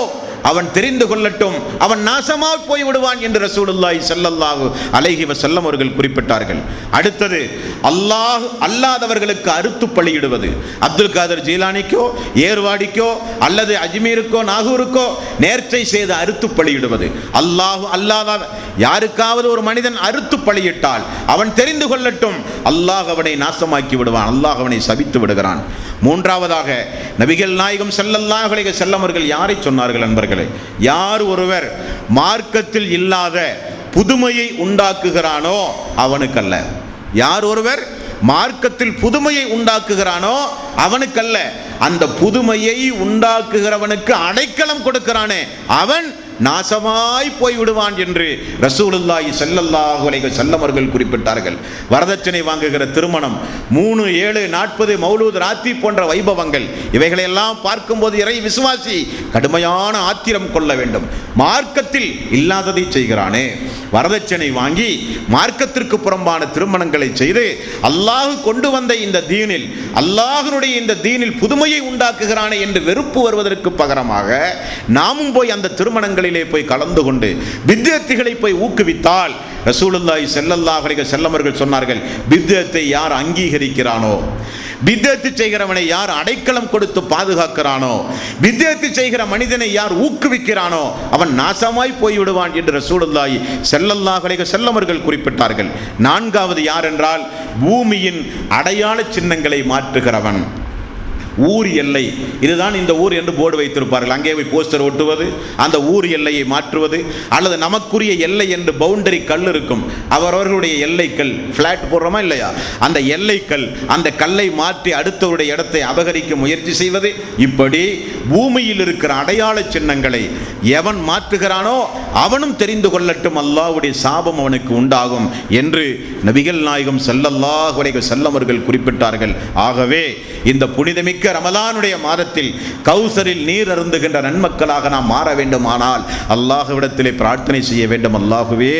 அவன் தெரிந்து கொள்ளட்டும், அவன் நாசமாக போய் விடுவான் என்று ரசூலுல்லாஹி ஸல்லல்லாஹு அலைஹி வஸல்லம் அவர்கள் குறிப்பிட்டார்கள். அடுத்தது அல்லாஹ் அல்லாதவர்களுக்கு அறுத்து பலியிடுவது. அப்துல் காதர் ஜீலானிக்கோ ஏர்வாடிக்கோ அல்லது அஜ்மீருக்கோ நாகூருக்கோ நேர்ச்சை செய்து அறுத்து பலியிடுவது. அல்லாஹ் அல்லாத யாருக்காவது ஒரு மனிதன் அறுத்து பலியிட்டால் அவன் தெரிந்து கொள்ளட்டும், அல்லாஹ் அவனை நாசமாக்கி விடுவான், அல்லாஹ் அவனை சபித்து விடுகிறான். மூன்றாவதாக நபிகள் நாயகம் ஸல்லல்லாஹு அலைஹி வஸல்லம் அவர்கள் யாரை சொன்னார்கள் நண்பர்களே? யார் ஒருவர் மார்க்கத்தில் இல்லாத புதுமையை உண்டாக்குகிறானோ அவனுக்கல்ல. யார் ஒருவர் மார்க்கத்தில் புதுமையை உண்டாக்குகிறானோ அவனுக்கல்ல, அந்த புதுமையை உண்டாக்குகிறவனுக்கு அடைக்கலம் கொடுக்கிறானே அவன் நாசமாய் போய் விடுவான் என்று ரசூலுல்லாஹி ஸல்லல்லாஹு அலைஹி வஸல்லம் அவர்கள் குறிப்பிட்டார்கள். வரதட்சணை வாங்குகிற திருமணம், 3, 7, 40 மௌலூத் ராத்தி போன்ற வைபவங்கள், இவைகளையெல்லாம் பார்க்கும்போது இறை விசுவாசி கடுமையான ஆத்திரம் கொள்ள வேண்டும். மார்க்கத்தில் இல்லாததை செய்கிறானே, வரதட்சணை வாங்கி மார்க்கத்திற்கு புறம்பான திருமணங்களை செய்து அல்லாஹ் கொண்டு வந்த இந்த தீனில், அல்லாஹ்வுடைய இந்த தீனில் புதுமையை உண்டாக்குகிறானே என்று வெறுப்பு வருவதற்கு பகரமாக நாமும் போய் அந்த திருமணங்களிலே போய் கலந்து கொண்டு பித்அத்துகளை போய் ஊக்குவித்தால் ரசூலுல்லாஹி ஸல்லல்லாஹு அலைஹி வஸல்லம் அவர்கள் சொன்னார்கள், பித்அத்தை யார் அங்கீகரிக்கிறானோ, பித்அத்து செய்கிறவனை யார் அடைக்கலம் கொடுத்து பாதுகாக்கிறானோ, பித்அத்து செய்கிற மனிதனை யார் ஊக்குவிக்கிறானோ அவன் நாசமாய் போய்விடுவான் என்று ரசூலுல்லாஹி ஸல்லல்லாஹு அலைஹி வஸல்லம் அவர்கள் குறிப்பிட்டார்கள். நான்காவது யார் என்றால் பூமியின் அடையாள சின்னங்களை மாற்றுகிறவன். ஊர் எல்லை, இதுதான் இந்த ஊர் என்று போர்டு வைத்திருப்பார்கள், அங்கே போய் போஸ்டர் ஒட்டுவது, அந்த ஊர் எல்லையை மாற்றுவது, அல்லது நமக்குரிய எல்லை என்று பவுண்டரி கல் இருக்கும், அவரவர்களுடைய எல்லைக்கல் ஃபிளாட் போடுறோமா இல்லையா, அந்த எல்லைக்கல், அந்த கல்லை மாற்றி அடுத்தவருடைய இடத்தை அபகரிக்க முயற்சி செய்வது, இப்படி பூமியில் இருக்கிற அடையாள சின்னங்களை எவன் மாற்றுகிறானோ அவனும் தெரிந்து கொள்ளட்டும், அல்லாஹ்வுடைய சாபம் அவனுக்கு உண்டாகும் என்று நபிகள் நாயகம் ஸல்லல்லாஹு அலைஹி வஸல்லம் அவர்கள் குறிப்பிட்டார்கள். ஆகவே இந்த புனிதமிக்க ரமலானுடைய மாதத்தில் கௌசரில் நீர் அருந்துகின்ற நன்மக்களாக நாம் மாற வேண்டுமானால் அல்லாஹ்விடத்திலே பிரார்த்தனை செய்ய வேண்டும். அல்லாஹுவே,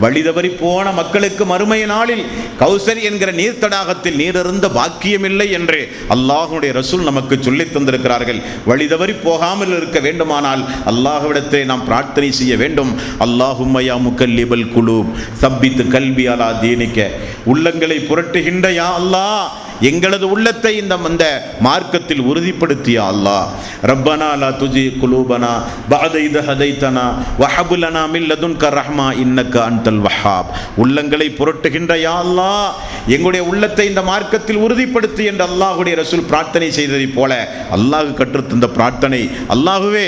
வழிதவறி போன மக்களுக்கு மறுமை நாளில் கௌசர் என்கிற நீர் தடாகத்தில் நீர் அருந்த பாக்கியமில்லை என்று அல்லாஹ்வுடைய ரசூல் நமக்கு சொல்லித் தந்திருக்கிறார்கள். வழிதவறி போகாமல் இருக்க வேண்டுமானால் அல்லாஹ்விடத்திலே நாம் பிரார்த்தனை செய்ய வேண்டும். அல்லாஹும்ம யா முகல்லிபல் குலூப் சப்பித் கல்பி அலா தீனிக்க, உள்ளங்களை புரட்டுகின்ற யா அல்லாஹ், எங்களது உள்ளத்தை இந்த மார்க்கத்தில் உறுதிப்படுத்திய அல்லாஹ். ரப்பனா லா துஜி குலூபனா பஅத இத ஹதைதனா வஹப் லனா மின் லதுன்க ரஹ்மா இன்னக அன்தல் வஹ்ஹாப். உள்ளங்களை புரட்டுகின்ற யா அல்லாஹ், எங்களுடைய உள்ளத்தை இந்த மார்க்கத்தில் உறுதிப்படுத்தி என்று அல்லாஹ்வுடைய ரசூல் பிரார்த்தனை செய்ததை போல அல்லாஹ் கற்றுத்தந்த பிரார்த்தனை, அல்லாஹுவே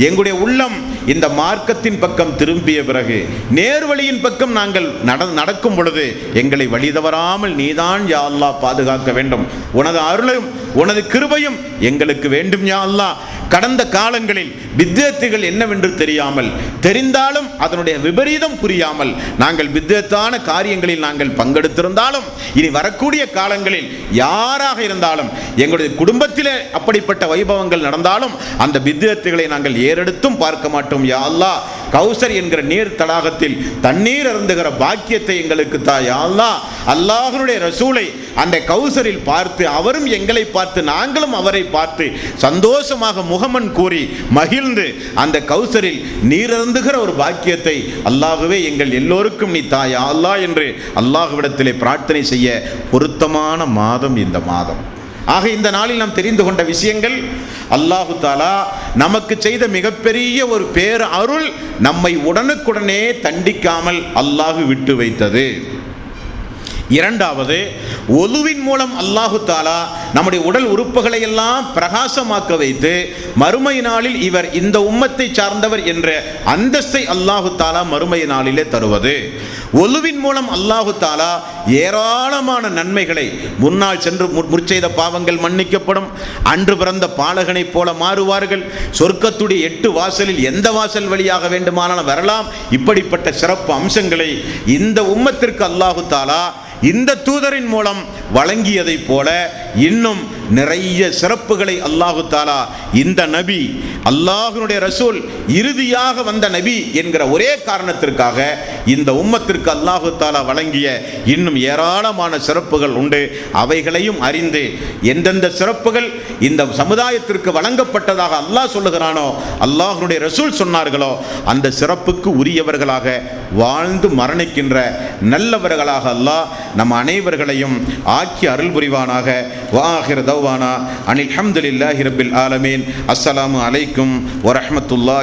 எங்களுடைய உள்ளம் இந்த மார்க்கத்தின் பக்கம் திரும்பிய பிறகு நேர்வழியின் பக்கம் நாங்கள் நடக்கும் பொழுது எங்களை வழி தவறாமல் நீதான் யா அல்லாஹ் பாதுகாக்க வேண்டும். உனது அருளும் உனது கிருபையும் எங்களுக்கு வேண்டும் யா அல்லாஹ். கடந்த காலங்களில் பித்அத்துகள் என்னவென்று தெரியாமல், தெரிந்தாலும் அதனுடைய விபரீதம் புரியாமல் நாங்கள் பித்அத்தான காரியங்களில் நாங்கள் பங்கெடுத்திருந்தாலும், இனி வரக்கூடிய காலங்களில் யாராக இருந்தாலும் எங்களுடைய குடும்பத்திலே அப்படிப்பட்ட வைபவங்கள் நடந்தாலும் அந்த பித்அத்துகளை நாங்கள் ஏறெடுத்தும் பார்க்க மாட்டோம் யா அல்லாஹ். கௌசர் என்கிற நீர் தடாகத்தில் தண்ணீர் அருந்துகிற பாக்கியத்தை எங்களுக்கு தா யா அல்லாஹ். அல்லாஹ்வுடைய ரசூலை அந்த கௌசரில் பார்த்து, அவரும் எங்களை பார்த்து நாங்களும் அவரை பார்த்து சந்தோஷமாக முகமன் கூறி மகிழ்ந்து அந்த கௌசரில் நீரருந்துகிற ஒரு பாக்கியத்தை அல்லாஹ்வே எங்கள் எல்லோருக்கும் நீ தா யா அல்லாஹ் என்று அல்லாஹ்விடத்திலே பிரார்த்தனை செய்ய பொருத்தமான மாதம் இந்த மாதம். ஆக இந்த நாளில் நாம் தெரிந்து கொண்ட விஷயங்கள், அல்லாஹு தாலா நமக்கு செய்த மிகப்பெரிய ஒரு பேர் அருள், நம்மை உடனுக்குடனே தண்டிக்காமல் அல்லாஹ் விட்டு வைத்தது. இரண்டாவது, ஒலுவின் மூலம் அல்லாஹு தாலா நம்முடைய உடல் உறுப்புகளை எல்லாம் பிரகாசமாக்க வைத்து மறுமை நாளில் இவர் இந்த உம்மத்தை சார்ந்தவர் என்ற அந்தஸ்தை அல்லாஹு தாலா மறுமை நாளிலே தருவது. ஒலுவின் மூலம் அல்லாஹு தாலா ஏராளமான நன்மைகளை, முன்னால் சென்று முற்செய்த பாவங்கள் மன்னிக்கப்படும், அன்று பிறந்த பாலகனை போல மாறுவார்கள், சொர்க்கத்துடைய 8 வாசலில் எந்த வாசல் வழியாக வேண்டுமானாலும் வரலாம், இப்படிப்பட்ட சிறப்பு அம்சங்களை இந்த உம்மத்திற்கு அல்லாஹு தாலா இந்த தூதரின் மூலம் வழங்கியதை போல இன்னும் நிறைய சிறப்புகளை அல்லாஹு தாலா இந்த நபி, அல்லாஹ்வுடைய ரசூல், இறுதியாக வந்த நபி என்கிற ஒரே காரணத்திற்காக இந்த உம்மத்திற்கு அல்லாஹு தாலா வழங்கிய இன்னும் ஏராளமான சிறப்புகள் உண்டு. அவைகளையும் அறிந்து எந்தெந்த சிறப்புகள் இந்த சமுதாயத்திற்கு வழங்கப்பட்டதாக அல்லாஹ் சொல்லுகிறானோ, அல்லாஹ்வுடைய ரசூல் சொன்னார்களோ, அந்த சிறப்புக்கு உரியவர்களாக வாழ்ந்து மரணிக்கின்ற நல்லவர்களாக அல்லாஹ் நம் அனைவர்களையும் ஆக்கி அருள் புரிவானாக. வாஹிர் தௌவானா அனில் ஹம்துலில்லாஹி ரப்பில் ஆலமீன். அஸ்ஸலாமு அலைக்கும் வரஹ்மத்துல்லாஹி